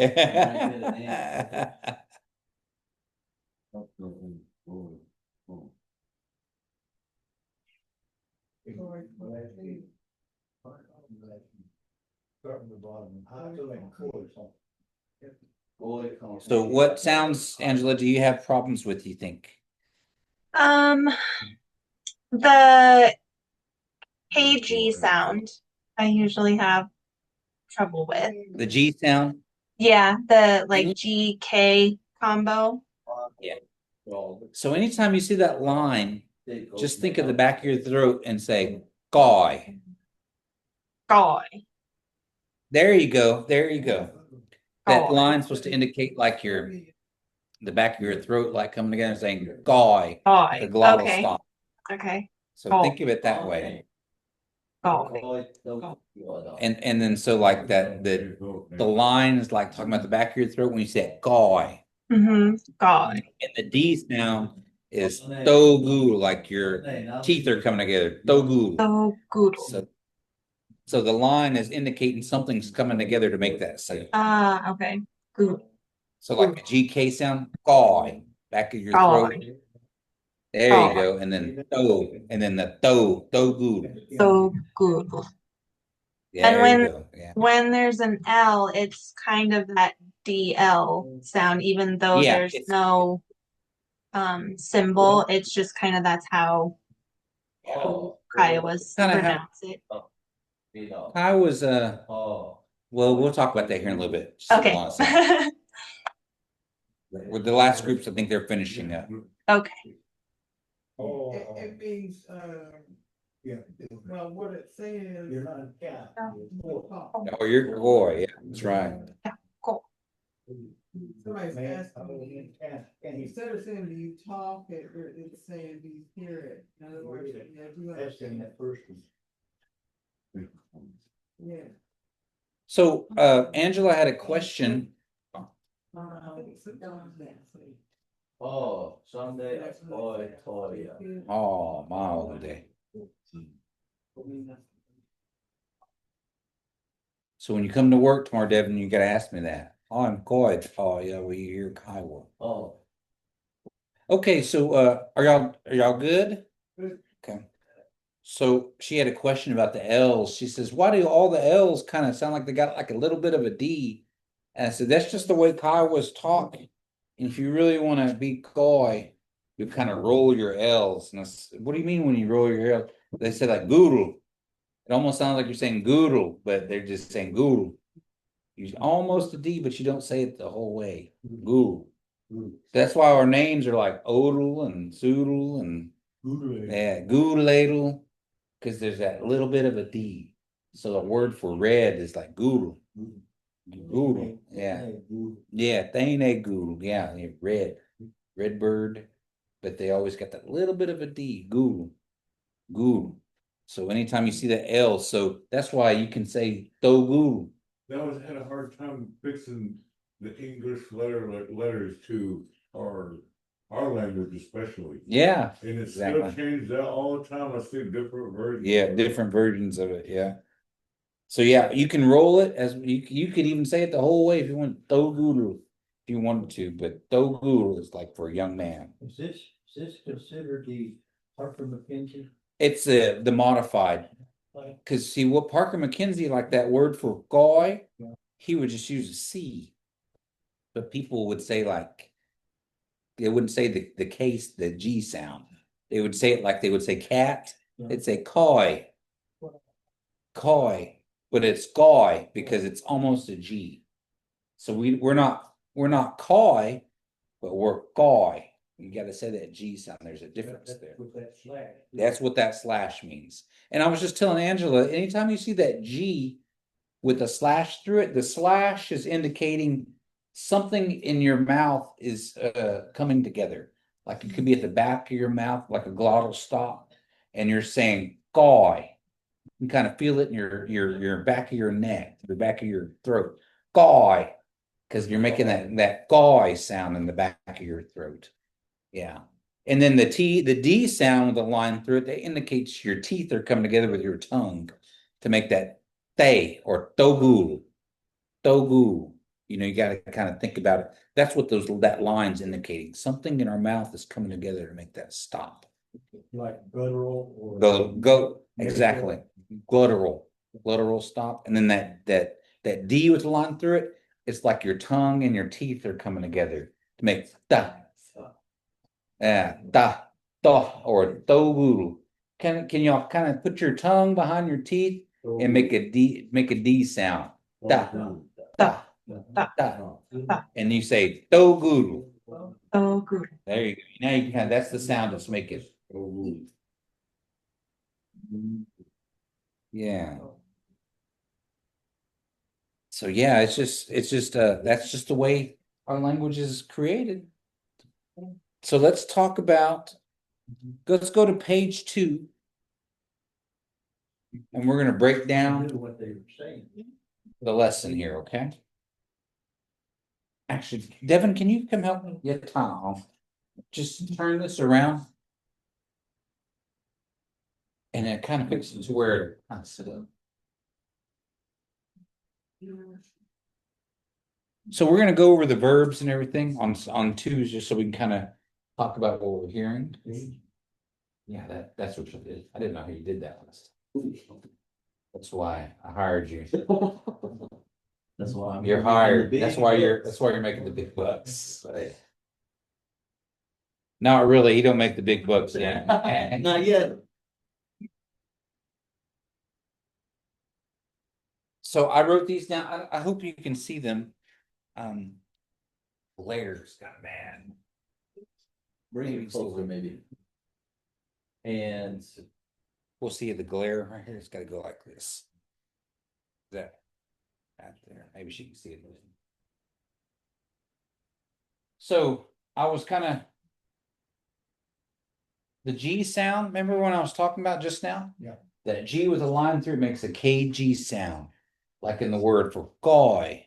Starting the bottom. So what sounds, Angela, do you have problems with, you think? The KG sound I usually have trouble with. The G sound? Yeah, the like GK combo. Yeah. So anytime you see that line Just think of the back of your throat and say, guy. Guy. There you go. There you go. That Guy. line's supposed to indicate like the back of your throat, like coming together and saying, guy. Guy. The glottal Okay. stop. Okay. So think of it that way. Guy. And then so like that the line is like talking about the back of your throat when you say guy. Mm-hmm. Guy. And the D sound is dogu, like your teeth are coming together. Dogu. So good. So the line is indicating something's coming together to make that sound. Okay. Good. So like the GK sound, guy, back of your throat. There Guy. you go. And then do, and then the dogu. So good. There when- you go. Yeah. When there's an L, it's kind of that DL sound, even though Yeah, there's it's- no symbol. It's just kind of that's how Kiowas Kinda how- pronounce it. I was Oh. well, we'll talk about that here in a little bit. Just hold Okay. on a second. With the last groups, I think they're finishing up. Okay. Oh. It means, Yeah. well, what it says. You're not a cat. Oh, you're boy. Yeah, that's right. Somebody's Man, asking, cat, can you instead of saying, do you talk, it's saying, do you hear it? In other words, you do That's in understand. that first one. Yeah. So Angela had a question. Oh, Sunday, boy, toy. Oh, my old day. So when you come to work tomorrow, Devin, you gotta ask me that. Oh, I'm quiet. Oh, yeah, we hear Kiowa. Oh. Okay, so are y'all good? Good. Okay. So she had a question about the L's. She says, why do all the L's kind of sound like they got like a little bit of a D? And I said, that's just the way Kiowas talk. And if you really want to be coy, you kind of roll your L's. And I said, what do you mean when you roll your L? They said like goodle. It almost sounds like you're saying goodle, but they're just saying goodle. You almost a D, but you don't say it the whole way. Goodle. That's why our names are like Odal and Zoodle and Goodladle, because there's that little bit of a D. So the word for red is like goodle. Goodle. Yeah. Yeah, they ain't a goodle. Yeah, red. Red bird. But they always got that little bit of a D. Goodle. Goodle. So anytime you see that L, so that's why you can say do goodle. That was had a hard time fixing the English letters to our language especially. Yeah. And it Exactly. still changes that all the time. I see different versions. Yeah, different versions of it. Yeah. So yeah, you can roll it as you could even say it the whole way if you want Doguru, if you wanted to, but Doguru is like for a young man. Is this considered the Parker McKenzie? It's the modified. Because see what Parker McKenzie, like that word for guy, he would just use a C. But people would say like they wouldn't say the case, the G sound. They would say it like they would say cat. They'd say coy. Coy. But it's guy because it's almost a G. So we're not coy, but we're guy. You got to say that G sound. There's a difference there. With that slash. That's what that slash means. And I was just telling Angela, anytime you see that G with a slash through it, the slash is indicating something in your mouth is coming together. Like it could be at the back of your mouth, like a glottal stop, and you're saying guy. You kind of feel it in your back of your neck, the back of your throat. Guy. Because you're making that guy sound in the back of your throat. Yeah. And then the D sound with the line through it, that indicates your teeth are coming together with your tongue to make that they or dogu. Dogu. You know, you got to kind of think about it. That's what that line's indicating. Something in our mouth is coming together to make that stop. Like guttural or. Go exactly. Glottal stop. And then that D with the line through it, it's like your tongue and your teeth are coming together to make da. Yeah, da, or dogu. Can y'all kind of put your tongue behind your teeth and make a D sound? Da, da, da. And you say dogu. Oh, good. There you go. Now you can that's the sound that's making Oh, Yeah. So yeah, that's just the way our language is created. So let's talk about, let's go to page 2. And we're gonna break down What they were saying. the lesson here, okay? Actually, Devin, can you come help me? Yeah, Tom. Just turn this around. And it kind of fixes to where it kind of sit up. So we're gonna go over the verbs and everything on 2s, just so we can kind of talk about what we're hearing. Yeah, that's what you did. I didn't know how you did that last time. That's why I hired you. That's why I'm You're making the hired. big That's why bucks. you're making the big bucks. Not really, you don't make the big bucks yet. Not yet. So I wrote these down. I hope you can see them. Blair's got bad. Bring it closer, maybe. And We'll see the glare right here. It's got to go like this. That out there. Maybe she can see it. So I was kind of the G sound. Remember when I was talking about just now? Yeah. That G with a line through it makes a KG sound, like in the word for goy.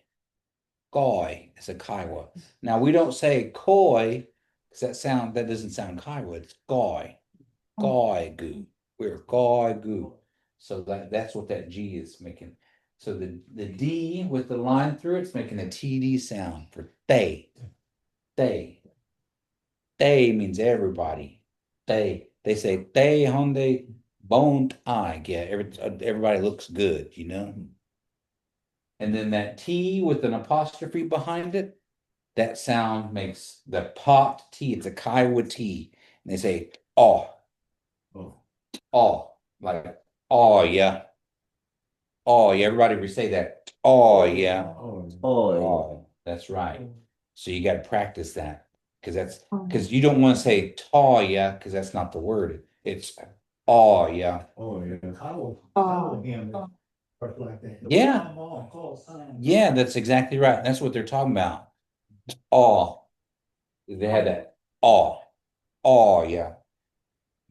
Goy is a Kiowa. Now we don't say koi because that doesn't sound Kiowa. It's goy. Goy goo. We're goy goo. So that's what that G is making. So the D with the line through it's making a TD sound for they. They. They means everybody. They say they honde boned I. Yeah, everybody looks good, you know. And then that T with an apostrophe behind it, that sound makes the pot T. It's a Kiowa T. And they say oh, oh, like oh yeah. Oh yeah, everybody we say that. Oh yeah. oh, Oh, that's right. So you got to practice that because you don't want to say taw yeah, because that's not the word. It's oh yeah. oh, yeah. Kyle him, or like that. Yeah. Yeah, that's exactly right. That's what they're talking about. Oh, they had that. Oh, oh yeah.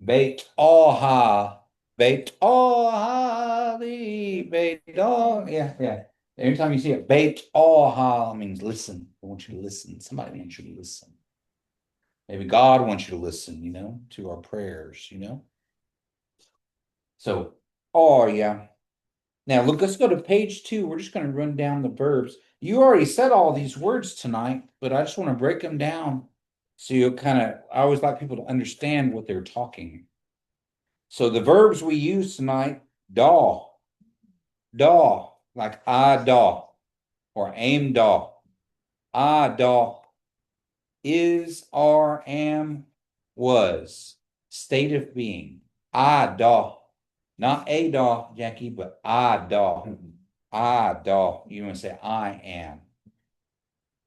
Bait oh ha. Bait oh ha the bait oh yeah, yeah. Every time you see it, bait oh ha means listen. I want you to listen. Somebody wants you to listen. Maybe God wants you to listen, you know, to our prayers, you know. So, oh yeah. Now look, let's go to page 2. We're just going to run down the verbs. You already said all these words tonight, but I just want to break them down so you'll kind of, I always like people to understand what they're talking. So the verbs we use tonight, daw, like I daw, or aim daw, I daw, is, are, am, was, state of being, I daw, not a daw, Jackie, but I daw. I daw. You want to say I am.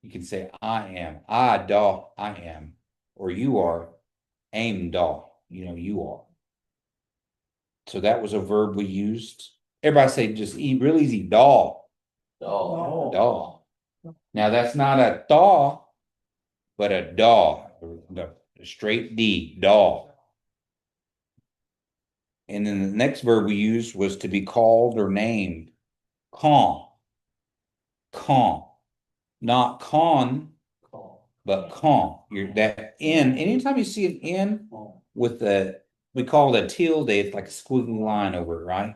You can say I am. I daw, I am. Or you are. Aim daw. You know, you are. So that was a verb we used. Everybody say just real easy, daw. oh, Daw. Now that's not a daw, but a daw. The straight D, daw. And then the next verb we used was to be called or named. Con. Con. Not con, but con. You're that N. Anytime you see an N with the, we call it a tilde, it's like a squiggly line over it, right?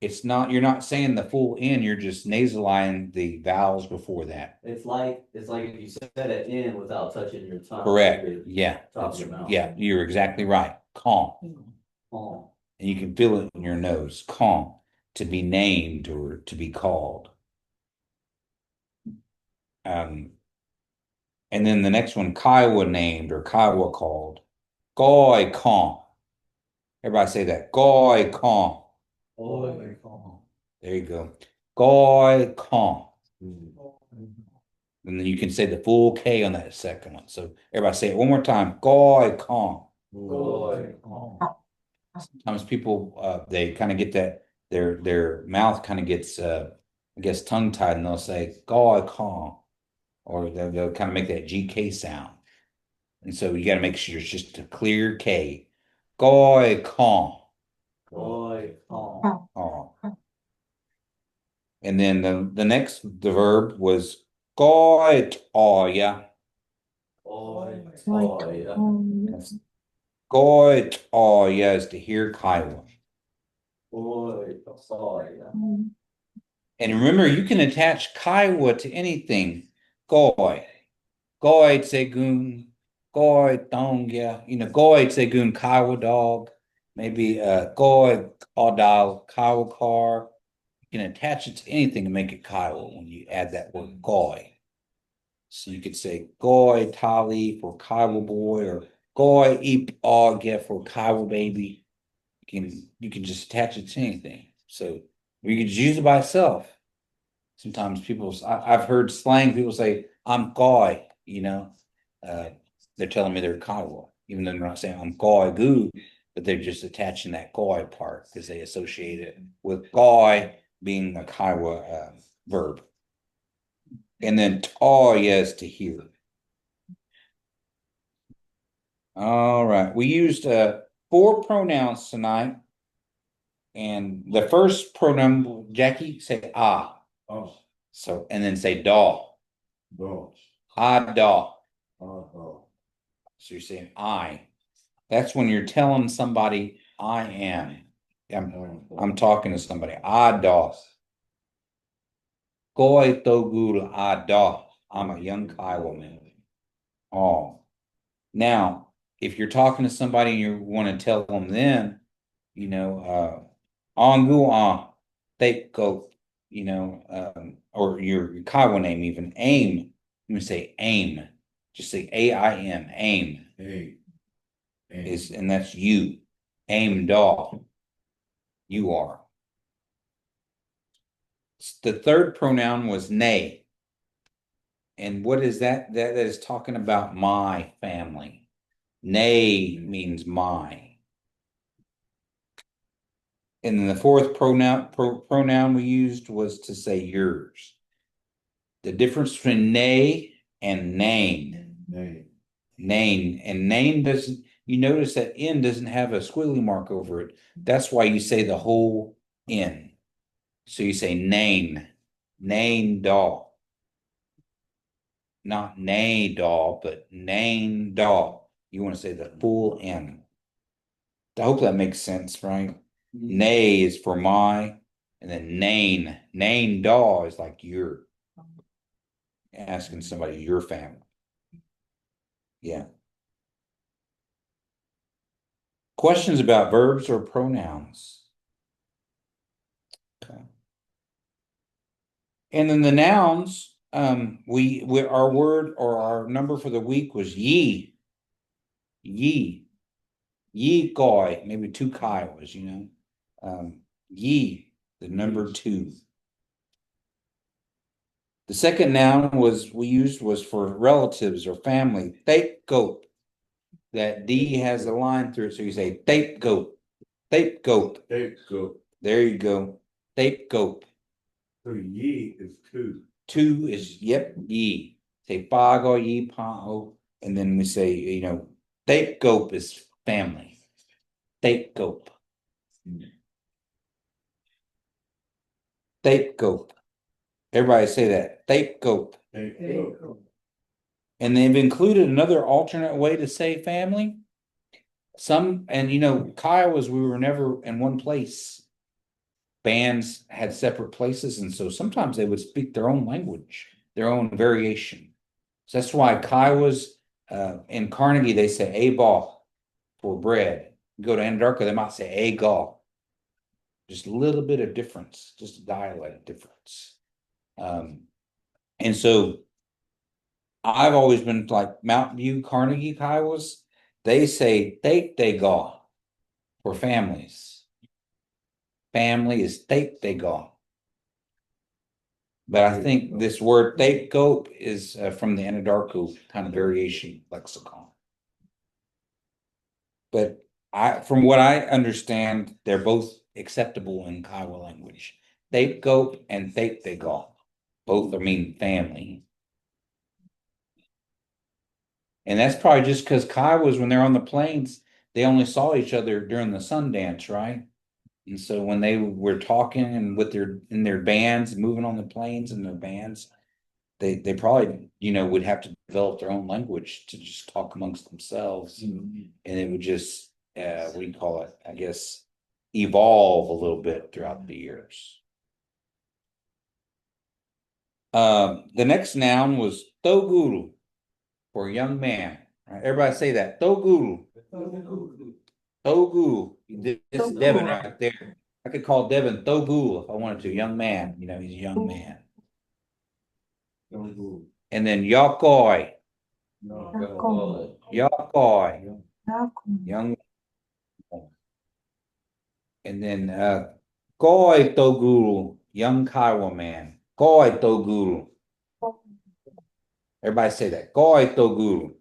It's not, you're not saying the full N, you're just nasaling the vowels before that. it's like if you said it in without touching your tongue. Correct. With Yeah. top of your mouth. Yeah, you're exactly right. Con. Oh, And you can feel it in your nose. Con. To be named or to be called. And then the next one, Kiowa named or Kiowa called. Goy con. Everybody say that. Goy con. There you go. Goy con. And then you can say the full K on that second one. So everybody say it one more time. Goy con. Goy. Sometimes people, they kind of get that, their mouth kind of gets, I guess, tongue tied, and they'll say, God, call, or they'll kind of make that GK sound. And so you got to make sure it's just a clear K. Goy, call. Goy. Oh. And then the verb was goy, oh, yeah. Goy. Goy, oh, yeah, is to hear Kiowa. Goy. And remember, you can attach Kiowa to anything. Goy. Goy tsegun. Goy dong, yeah. Goy tsegun Kiowa dog. Maybe goy odal Kiowa car. You can attach it to anything and make it Kiowa when you add that word goy. So you could say goy tali for Kiowa boy, or goy eep og, yeah, for Kiowa baby. You can just attach it to anything. So you can just use it by itself. Sometimes I've heard slang people say, I'm goy, they're telling me they're Kiowa, even though they're not saying I'm goy goo, but they're just attaching that goy part because they associate it with goy being a Kiowa verb. And then taw, yes, to hear. All right. We used 4 pronouns tonight. And the first pronoun, Jackie, say ah. Oh, So, and then say daw. no. Ah, daw. Oh. So you're saying I. That's when you're telling somebody I am. I'm talking to somebody. Ah, daw. Goy togul ah, daw. I'm a young Kiowa man. Oh. Now, if you're talking to somebody and you want to tell them then, Angu ah, they go, or your Kiowa name even, aim. You can say aim. Just say AIM, aim. Hey. And that's you. Aim dog. You are. The third pronoun was nay. And what is that? That is talking about my family. Nay means my. And then the fourth pronoun we used was to say yours. The difference between nay and name. Name and name doesn't, you notice that N doesn't have a squiggly mark over it. That's why you say the whole N. So you say name dog. Not nay dog, but name dog. You want to say the full N. I hope that makes sense, right? Nay is for my, and then name dog is like your. Asking somebody your family. Yeah. Questions about verbs or pronouns? Okay. And then the nouns, we our word or our number for the week was ye. Ye goy, maybe 2 Kiowas, ye, the number 2. The second noun we used was for relatives or family. Tape goat. That D has a line through it, so you say tape goat. Tape goat. Hey, go. There you go. Tape goat. So ye is 2. 2 is ye. Say pago ye pao. And then we say, tape goat is family. Tape goat. Tape goat. Everybody say that. Tape goat. Hey, go. And they've included another alternate way to say family. Kiowas, we were never in one place. Bands had separate places, and so sometimes they would speak their own language, their own variation. So that's why Kiowas in Carnegie, they say a ball for bread. You go to Anadarko, they might say a gall. Just a little bit of difference, just a dialect difference. And so I've always been like Mountain View, Carnegie, Kiowas, they say they gall for families. Family is they gall. But I think this word goat is from the Anadarko kind of variation lexicon. But from what I understand, they're both acceptable in Kiowa language. Thape and Thape both mean family. And that's probably just because Kiowas, when they're on the plains, they only saw each other during the Sundance, right? And so when they were talking and with their bands, moving on the plains in their bands, they probably, would have to develop their own language to just talk amongst themselves. And it would just what do you call it? I guess evolve a little bit throughout the years. The next noun was toguru for a young man. All right, everybody say that. Toguru. Togu. This is Devin right there. I could call Devin Togu if I wanted to. Young man. He's a young man. And then Yakoi. Yakoi. Young. And then Koi Toguru. Young Kiowa man. Koi Toguru. Everybody say that. Koi Toguru.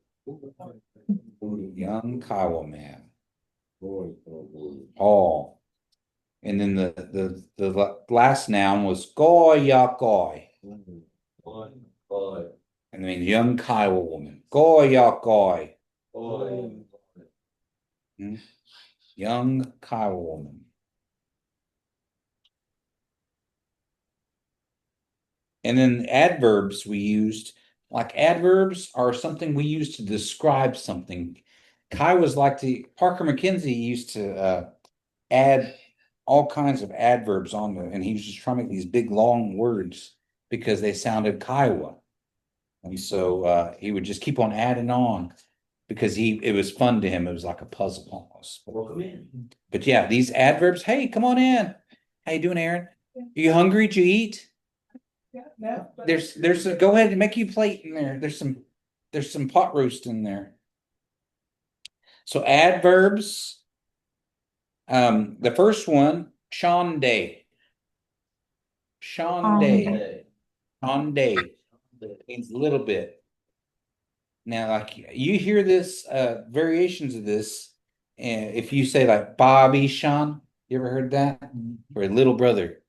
Young Kiowa man. Oh. And then the last noun was Goyakoi. And then young Kiowa woman. Goyakoi. Young Kiowa woman. And then adverbs we used, like adverbs are something we use to describe something. Kiowas Parker McKenzie used to add all kinds of adverbs on there, and he was just trying to make these big long words because they sounded Kiowa. And so he would just keep on adding on because it was fun to him. It was like a puzzle almost. Welcome in. But yeah, these adverbs, hey, come on in. How you doing, Aaron? Are you hungry? Did you eat? Go ahead and make you a plate in there. There's some pot roast in there. So adverbs. The first one, Sean Day. Sean Day. Sean Day means a little bit. Now, like you hear this variations of this, and if you say like Bobby Sean, you ever heard that? Or little brother,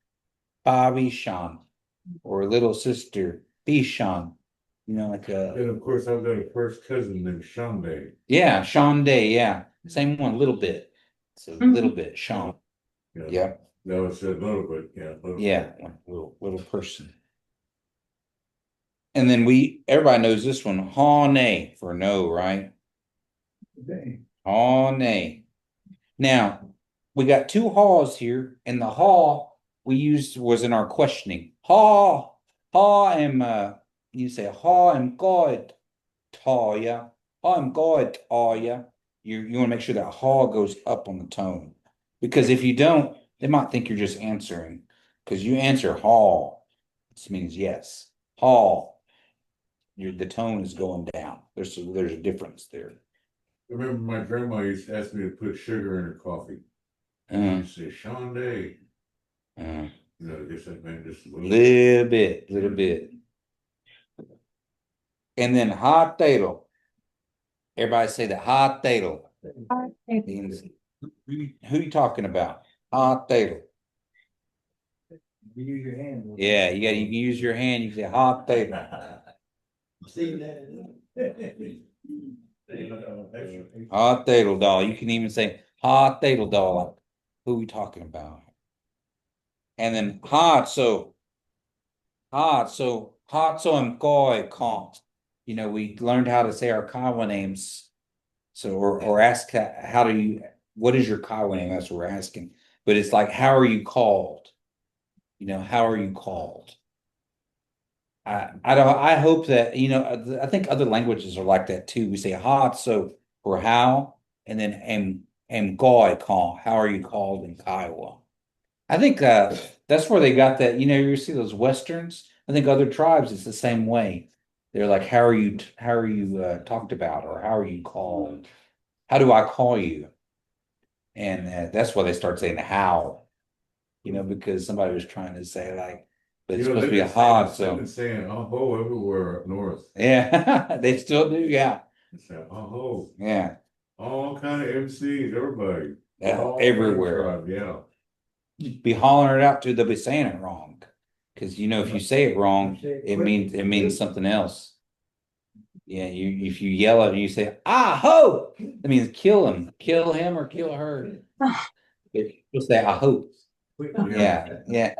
Bobby Sean, or little sister, Bishan. Like And of course, I've got a first cousin named Shonday. yeah, Sean Day, yeah. Same one, little bit. So little bit, Sean. Yeah. No, it's a little bit, yeah. Yeah, little person. And then everybody knows this one, Haw-nay for no, right? Haw-nay. Now, we got two haws here, and the haw we used was in our questioning. Haw am you say haw am God taw ya. Haw am God taw ya. You want to make sure that haw goes up on the tone. Because if you don't, they might think you're just answering. Because you answer haw. This means yes. Haw. The tone is going down. There's a difference there. I remember my grandma used to ask me to put sugar in her coffee. And she'd say, Shonday. I guess that meant just a little bit. And then hot tato. Everybody say that hot tato. Means who you talking about? Hot tato. You use your hand. Yeah, you can use your hand. You say hot tato. See that? Hot tato doll. You can even say hot tato doll. Who we talking about? And then hot so I'm koi kong. We learned how to say our Kiowa names. So or ask what is your Kiowa name? That's what we're asking. But it's like, how are you called? How are you called? I hope that, I think other languages are like that too. We say hot so for how, and then am goi call. How are you called in Kiowa? I think that's where they got that. You see those westerns. I think other tribes it's the same way. They're like, how are you talked about, or how are you called? How do I call you? And that's why they start saying how, because somebody was trying to say like, but it's supposed to be a hot. So I've been saying oh everywhere up north. Yeah, they still do. Yeah. They say oh Yeah. All kind of MCs, everybody. All everywhere. tribe, yeah. Be hollering it out to, they'll be saying it wrong. Cause you know, if you say it wrong, it means something else. Yeah, if you yell it and you say, ah ho, that means kill him or kill her. You'll say, I hope. Yeah.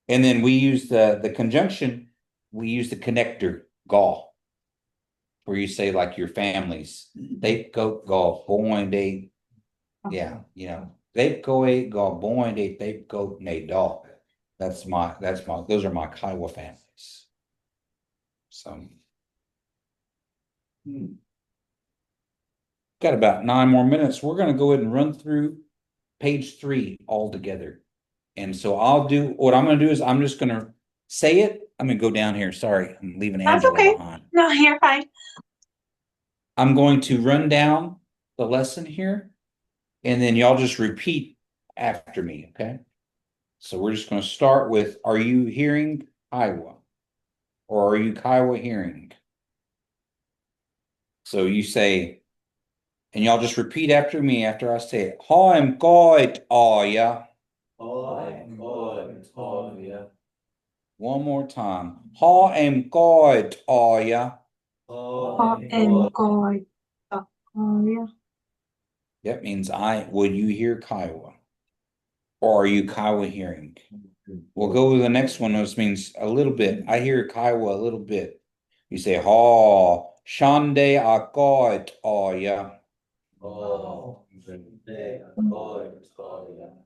And then we use the conjunction, we use the connector, gall, where you say like your families, they go gall, boy, they, yeah, you know, they go a gall, boy, they go nay dog. Those are my Kiowa families. So. Got about 9 more minutes. We're going to go ahead and run through page 3 all together. And so what I'm going to do is I'm just going to say it. I'm going to go down here. Sorry, I'm leaving That's Angela okay. behind. No, you're fine. I'm going to run down the lesson here, and then y'all just repeat after me, okay? So we're just going to start with, are you hearing Kiowa? Or are you Kiowa hearing? So you say, and y'all just repeat after me after I say it. I'm good, are ya? One more time. I'm good, are ya? God. Yeah. That means would you hear Kiowa? Or are you Kiowa hearing? We'll go to the next one, which means a little bit. I hear Kiowa a little bit. You say, Shande a god, are ya?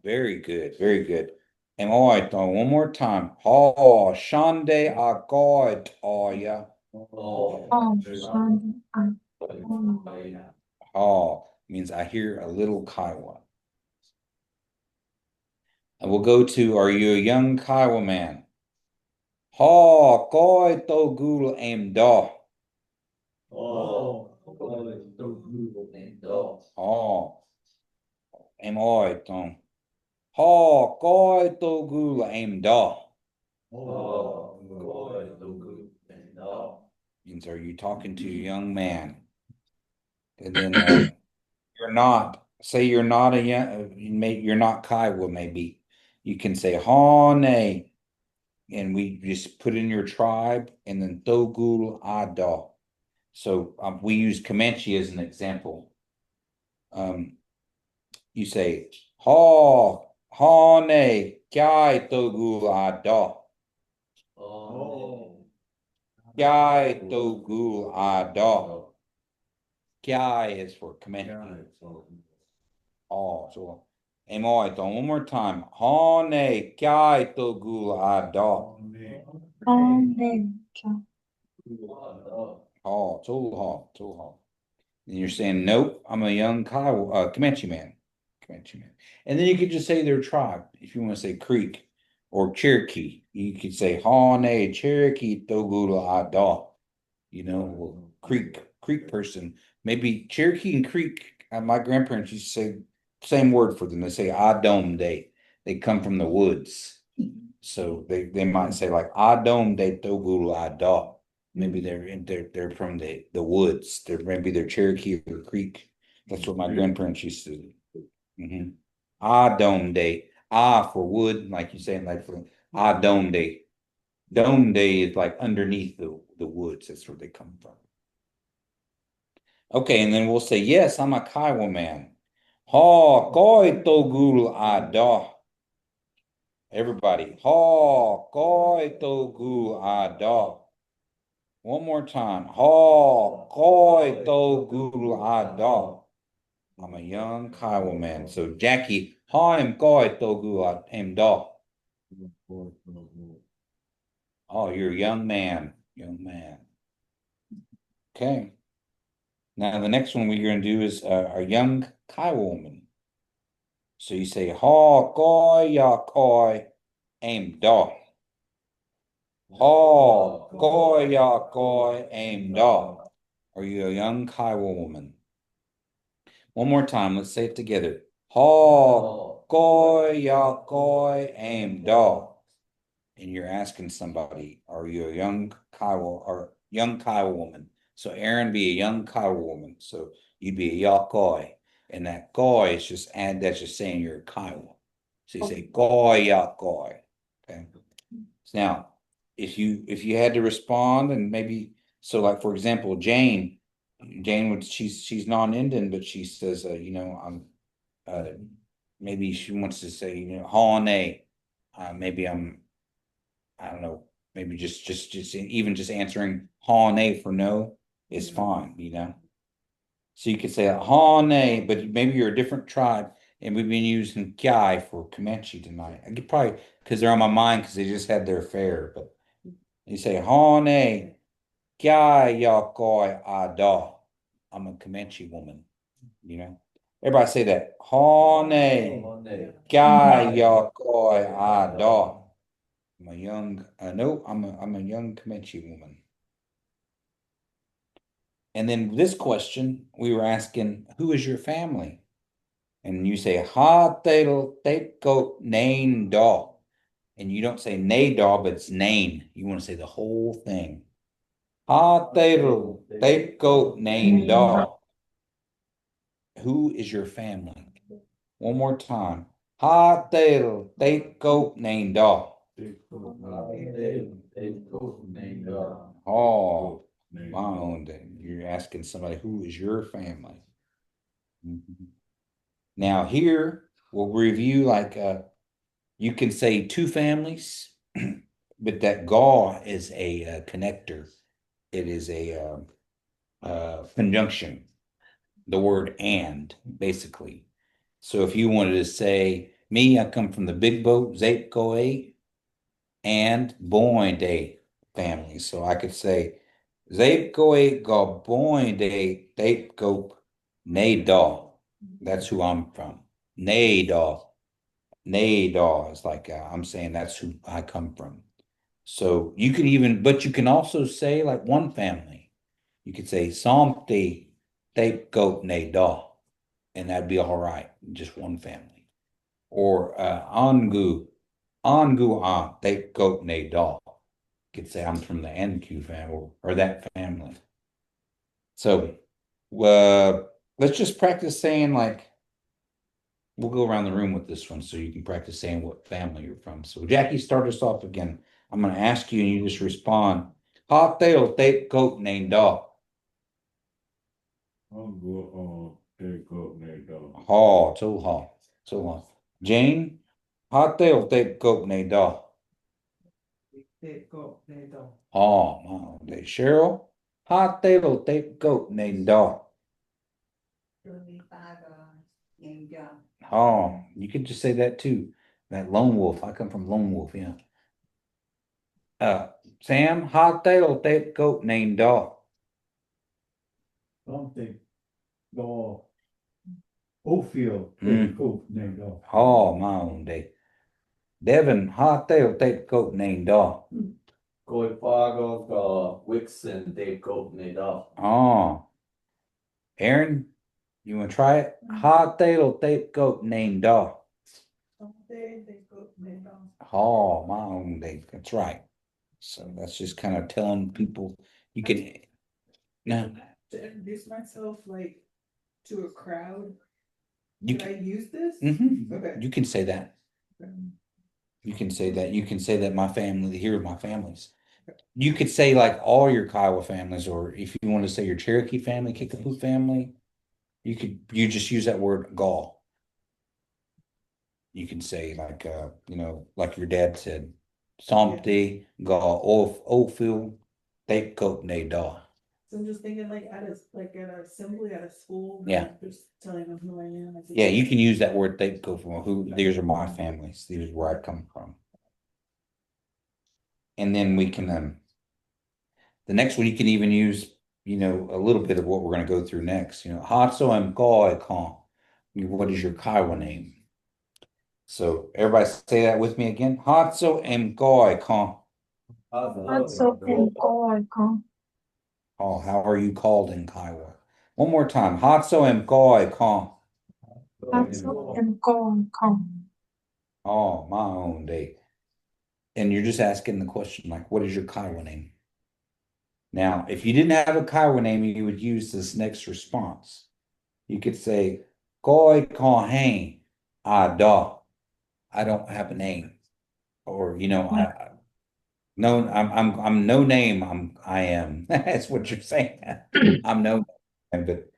Very good, very good. And all right, one more time. Shande a god, are ya? Means I hear a little Kiowa. And we'll go to, are you a young Kiowa man? Koi to gul am da. Am I tom. Koi to gul am da. Means are you talking to a young man? And then you're not. Say you're not a young. You're not Kiowa. Maybe you can say Hane, and we just put in your tribe, and then Togul Ada. So we use Comanche as an example. You say Hane Kai Togul Ada. Kai Togul Ada. Kai is for Comanche. So one more time. Hane Kai Togul Ada. Too. And you're saying, nope, I'm a young Comanche man. And then you could just say their tribe. If you want to say Creek or Cherokee, you could say Hane Cherokee Togula Ada. You know, Creek person. Maybe Cherokee and Creek. My grandparents used to say same word for them. They say Adom Day. They come from the woods. So they might say like Adom de Togula Ada. Maybe they're from the woods. Maybe they're Cherokee or Creek. That's what my grandparents used to do. Dome day. For wood, like you saying, like for Dome day. Dome day is like underneath the woods. That's where they come from. Okay, and then we'll say, yes, I'm a Kiowa man. Koi togul ada. Everybody. Koi togul ada. One more time. Koi togul ada. I'm a young Kiowa man. So Jackie, I'm Koi togul ada. Oh, you're a young man. Okay. Now the next one we're going to do is a young Kiowa woman. So you say koi ya koi aim da. Koi ya koi aim da. Are you a young Kiowa woman? One more time. Let's say it together. Koi ya koi aim da. And you're asking somebody, are you a young Kiowa woman? So Aaron be a young Kiowa woman. So you'd be a Yakoi. And that goy is just add that's just saying you're a Kiowa. So you say goy Yakoi. Okay. So now if you had to respond and maybe so like for example, Jane would she's non-Indian, but she says I'm maybe she wants to say, holiday. Maybe I don't know, maybe just even just answering holiday for no is fine. So you could say holiday, but maybe you're a different tribe, and we've been using Kiai for Comanche tonight. I could probably because they're on my mind because they just had their fair, but you say holiday, Kiai Yakoi Ada. I'm a Comanche woman. Everybody say that. Holiday. Guy, y'all, boy, dog. I'm a young, no, I'm a young Comanche woman. And then this question, we were asking, who is your family? And you say, ha, they go, name, dog. And you don't say nay, dog, but it's name. You want to say the whole thing. Ha, they go, name, dog. Who is your family? One more time. Ha, they go, name, dog. Oh, my own day. You're asking somebody who is your family. Now here we'll review like you can say two families, but that gaw is a connector. It is a conjunction. The word and basically. So if you wanted to say me, I come from the big boat, Zape and Boinde family. So I could say Zapegoe go Boinde Dapegope Nada. That's who I'm from. Nada. Nada is like I'm saying that's who I come from. So you can even, but you can also say like one family. You could say Somte Dapegope Nada, and that'd be all right. Just one family. Or Angu Dapegope Nada could say I'm from the NQ family or that family. So let's just practice saying like we'll go around the room with this one so you can practice saying what family you're from. So Jackie, start us off again. I'm gonna ask you and you just respond. Hot tail tape coat named dog. I'll go take up that dog. Ha, too ha. So ha. Jane, hot tail tape coat named dog. They go, they don't. Ha, my Cheryl, hot tail tape coat named dog. Oh, you could just say that too. That lone wolf. I come from Lone Wolf, yeah. Sam, hot tail tape goat named dog. Something, the Ophel, Mm. coat named off. Oh, my own day. Devin, hot tail tape goat named dog. Koi Fargo, Wixon, Dave Goat, Nadal. Oh. Aaron, you want to try it? Hot tail tape goat named dog. They go, they don't. Oh, my own day. That's right. So that's just kind of telling people you can. No, To introduce myself like to a crowd, you can I can. use this? Okay. You can say that. You can say that. You can say that my family, here are my families. You could say like all your Kiowa families, or if you want to say your Cherokee family, Kickapoo family, you just use that word Gaul. You can say like like your dad said, Somte, Gaul, Ophil, Dapecoat, Nadal. So I'm just thinking like at an assembly at a school. Yeah. Just telling them who I am. Yeah, you can use that word Dapecoat from who these are my families. These are where I come from. And then we can the next one you can even use, a little bit of what we're going to go through next. Hatso and Koi Kong. What is your Kiowa name? So everybody say that with me again. Hatso and Koi Kong. Oh, how are you called in Kiowa? One more time. Hatso and Koi Kong. Oh, my own day. And you're just asking the question like, what is your Kiowa name? Now, if you didn't have a Kiowa name, you would use this next response. You could say, Koi Kohane Ada. I don't have a name. Or, no, I'm no name. I am. That's what you're saying. I'm no name, but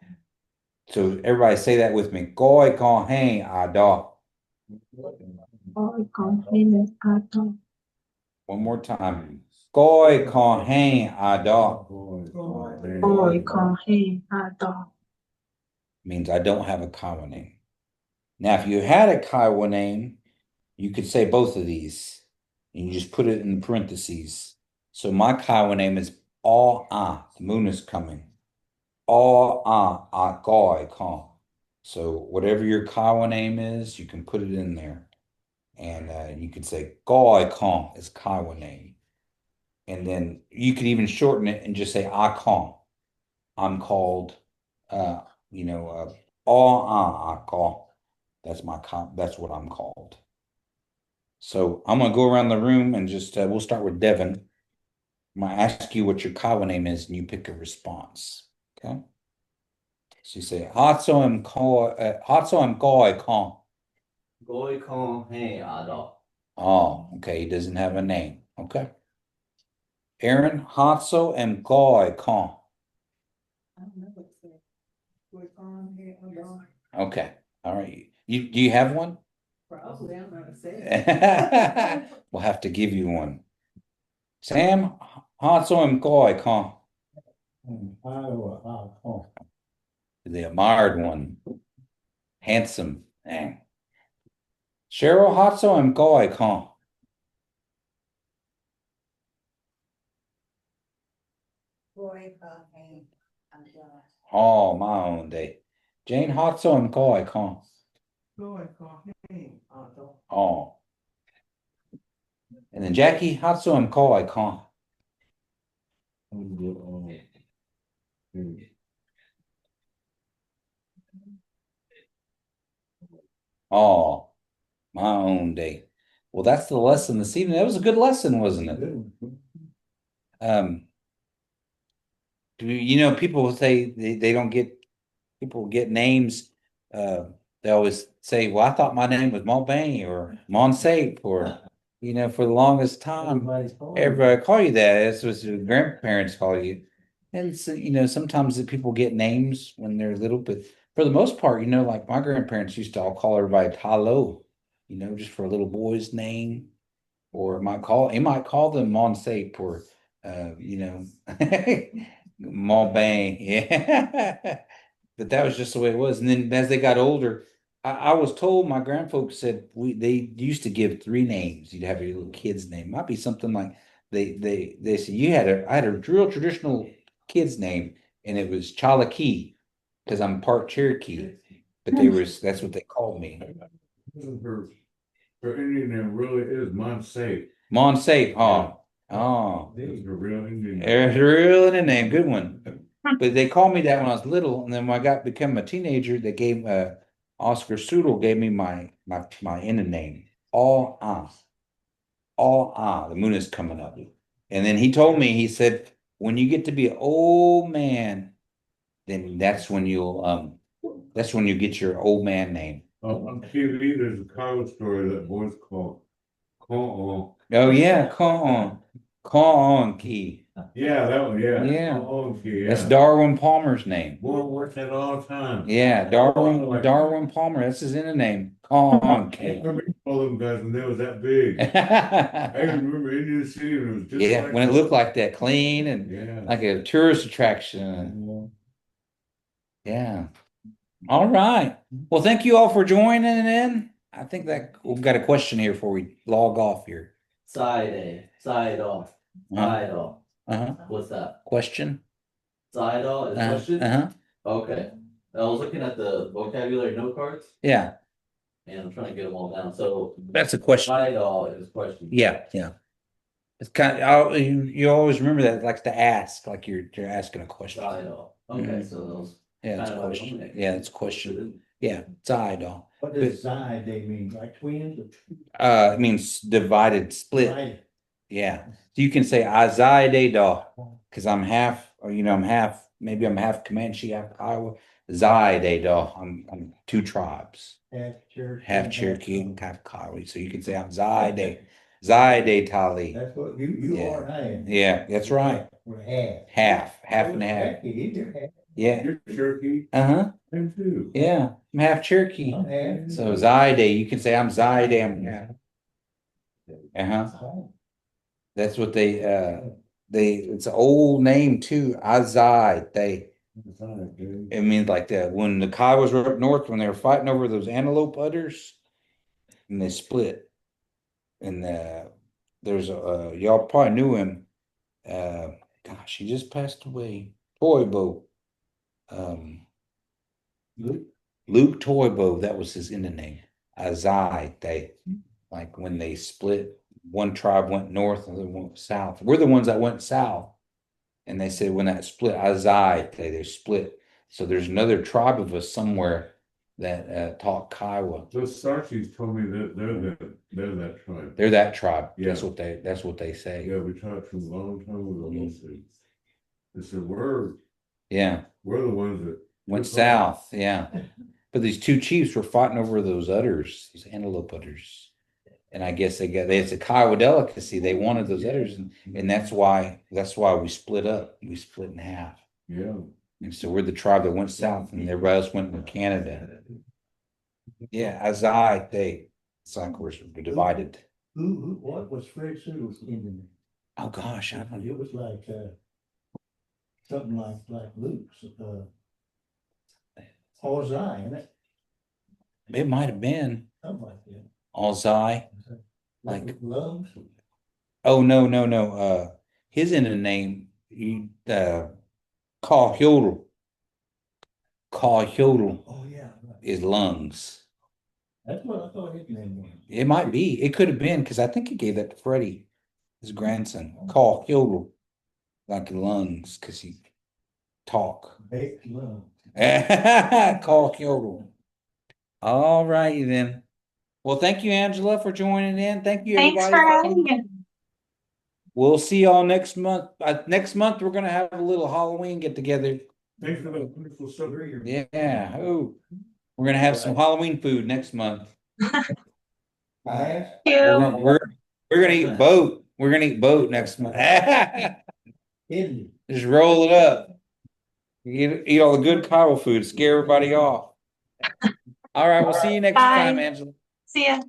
so everybody say that with me. Koi Kohane Ada. One more time. Koi Kohane Ada. Means I don't have a Kiowa name. Now, if you had a Kiowa name, you could say both of these. And you just put it in parentheses. So my Kiowa name is the moon is coming. Goi Kong. So whatever your Kiowa name is, you can put it in there. And you could say Goi Kong is Kiowa name. And then you could even shorten it and just say Kong. I'm called Kong. That's that's what I'm called. So I'm gonna go around the room and just we'll start with Devin. I'm gonna ask you what your Kiowa name is, and you pick a response. Okay. So you say Hatso em Goi Kong. Goi Kong Hey Ada. Oh, okay. He doesn't have a name. Okay. Aaron, Hatso em Goi Kong. I don't know what's that. We're on here, hold on. Okay. All right. Do you have one? Probably, I'm gonna say it. We'll have to give you one. Sam, Hatso em Goi Kong. Iowa, oh. The admired one. Handsome. Dang. Cheryl, Hatso em Goi Kong. Boy, okay, I'm done. Oh, my own day. Jane, Hatso em Goi Kong. Boy, okay, I'm done. Oh. And then Jackie, Hatso em Goi Kong. Oh, my own day. Well, that's the lesson this evening. That was a good lesson, wasn't it? People say they don't get people get names. They always say, "Well, I thought my name was Montbain or Monsape," or for the longest time, everybody call you that. That's what your grandparents call you. And so, sometimes the people get names when they're little, but for the most part, like my grandparents used to all call everybody Talo, just for a little boy's name, or he might call them Monsape or Montbain, yeah. But that was just the way it was. And then as they got older, I was told my grandfolks said they used to give three names. You'd have your little kid's name. Might be something like they said I had a real traditional kid's name, and it was Chalaki because I'm part Cherokee. But that's what they called me. Her Indian name really is Monsafe. Monsafe, huh? Yeah. Oh. This is a real Indian name. There's a real Indian name, good one. But they called me that when I was little, and then when I become a teenager, they gave Oscar Sudel gave me my Indian name. The moon is coming up. And then he told me, he said, when you get to be an old man, then that's when you get your old man name. On TV, there's a college story that boys call Con. Oh yeah, Con Key. Yeah, that one, yeah. Yeah. Key, yeah. That's Darwin Palmer's name. Boy works that all the time. Yeah, Darwin Palmer. That's his inner name. I remember all them guys when they was that big. I even remember Indian City when it was just Yeah, when it looked like that, clean and like a tourist attraction. Yeah. All right. Well, thank you all for joining in. I think that we've got a question here before we log off here. Side off. Uh-huh. What's that? Question? Side off is question? Uh-huh. Okay. I was looking at the vocabulary note cards Yeah, and I'm trying to get them all down. So that's a question. side off is question. Yeah. It's kind of, you always remember that, like to ask, like you're asking a question. Side off. Okay, so those. Yeah, it's a question. Yeah, it's a question. Yeah, side on. What does side they mean, like twins? It means divided, split. Right. Yeah, so you can say Azai da, because I'm half, or I'm half, maybe I'm half Comanche, half Iowa. Zai da. I'm two tribes, half Cherokee and half Kiowa. So you can say I'm Zai Tali. That's what you Yeah. are and I am. Yeah, that's right. We're half. Half and half. You're half. Yeah. You're Cherokee, Uh-huh. and too. Yeah. I'm half Cherokee. I'm half. So Zide, you can say I'm Zide. I'm half. Uh-huh. That's what it's an old name too. Azai. It means like that when the Kiowas were up north when they were fighting over those antelope udders and they split. And there's y'all probably knew him. Gosh, he just passed away. Toybo. Luke Toybo, that was his Indian name. Azai. Like when they split, one tribe went north and the other went south. We're the ones that went south. And they said when that split, Azai, they split. So there's another tribe of us somewhere that talk Kiowa. Those Sarchis told me that they're that tribe. They're that tribe. Yeah. That's what they say. Yeah, we talked to them a long time ago. They said we're the ones that Went south. Yeah. But these two chiefs were fighting over those udders, those antelope udders. And I guess it's a Kiowa delicacy. They wanted those udders, and that's why we split up. We split in half. Yeah. And so we're the tribe that went south, and everybody else went to Canada. Yeah, it's like we're divided. What was Fred Sue's Indian? Oh gosh, I don't know. It was like, something like Luke's, Ozai, isn't it? It might have been Something like that. Alzai. Like lungs? Oh no. His Indian name, Call Hyodel. Oh, yeah. Right. Is lungs. That's what I thought his name was. It might be. It could have been because I think he gave that to Freddie, his grandson. Call Hyodel, like lungs, because he talk. Baked lungs. Call Hyodel. All righty then. Well, thank you, Angela, for joining in. Thank you, Thanks everybody. for having me. We'll see y'all next month. Next month, we're gonna have a little Halloween get together. Thanks for that wonderful stuff. Yeah. Oh, we're gonna have some Halloween food next month. Thank We're you. gonna, we're, we're gonna eat boat. We're gonna eat boat next month. Just roll it up. Eat all the good Kiowa food, scare everybody off. All right, we'll see you next time, Bye. Angela. See ya.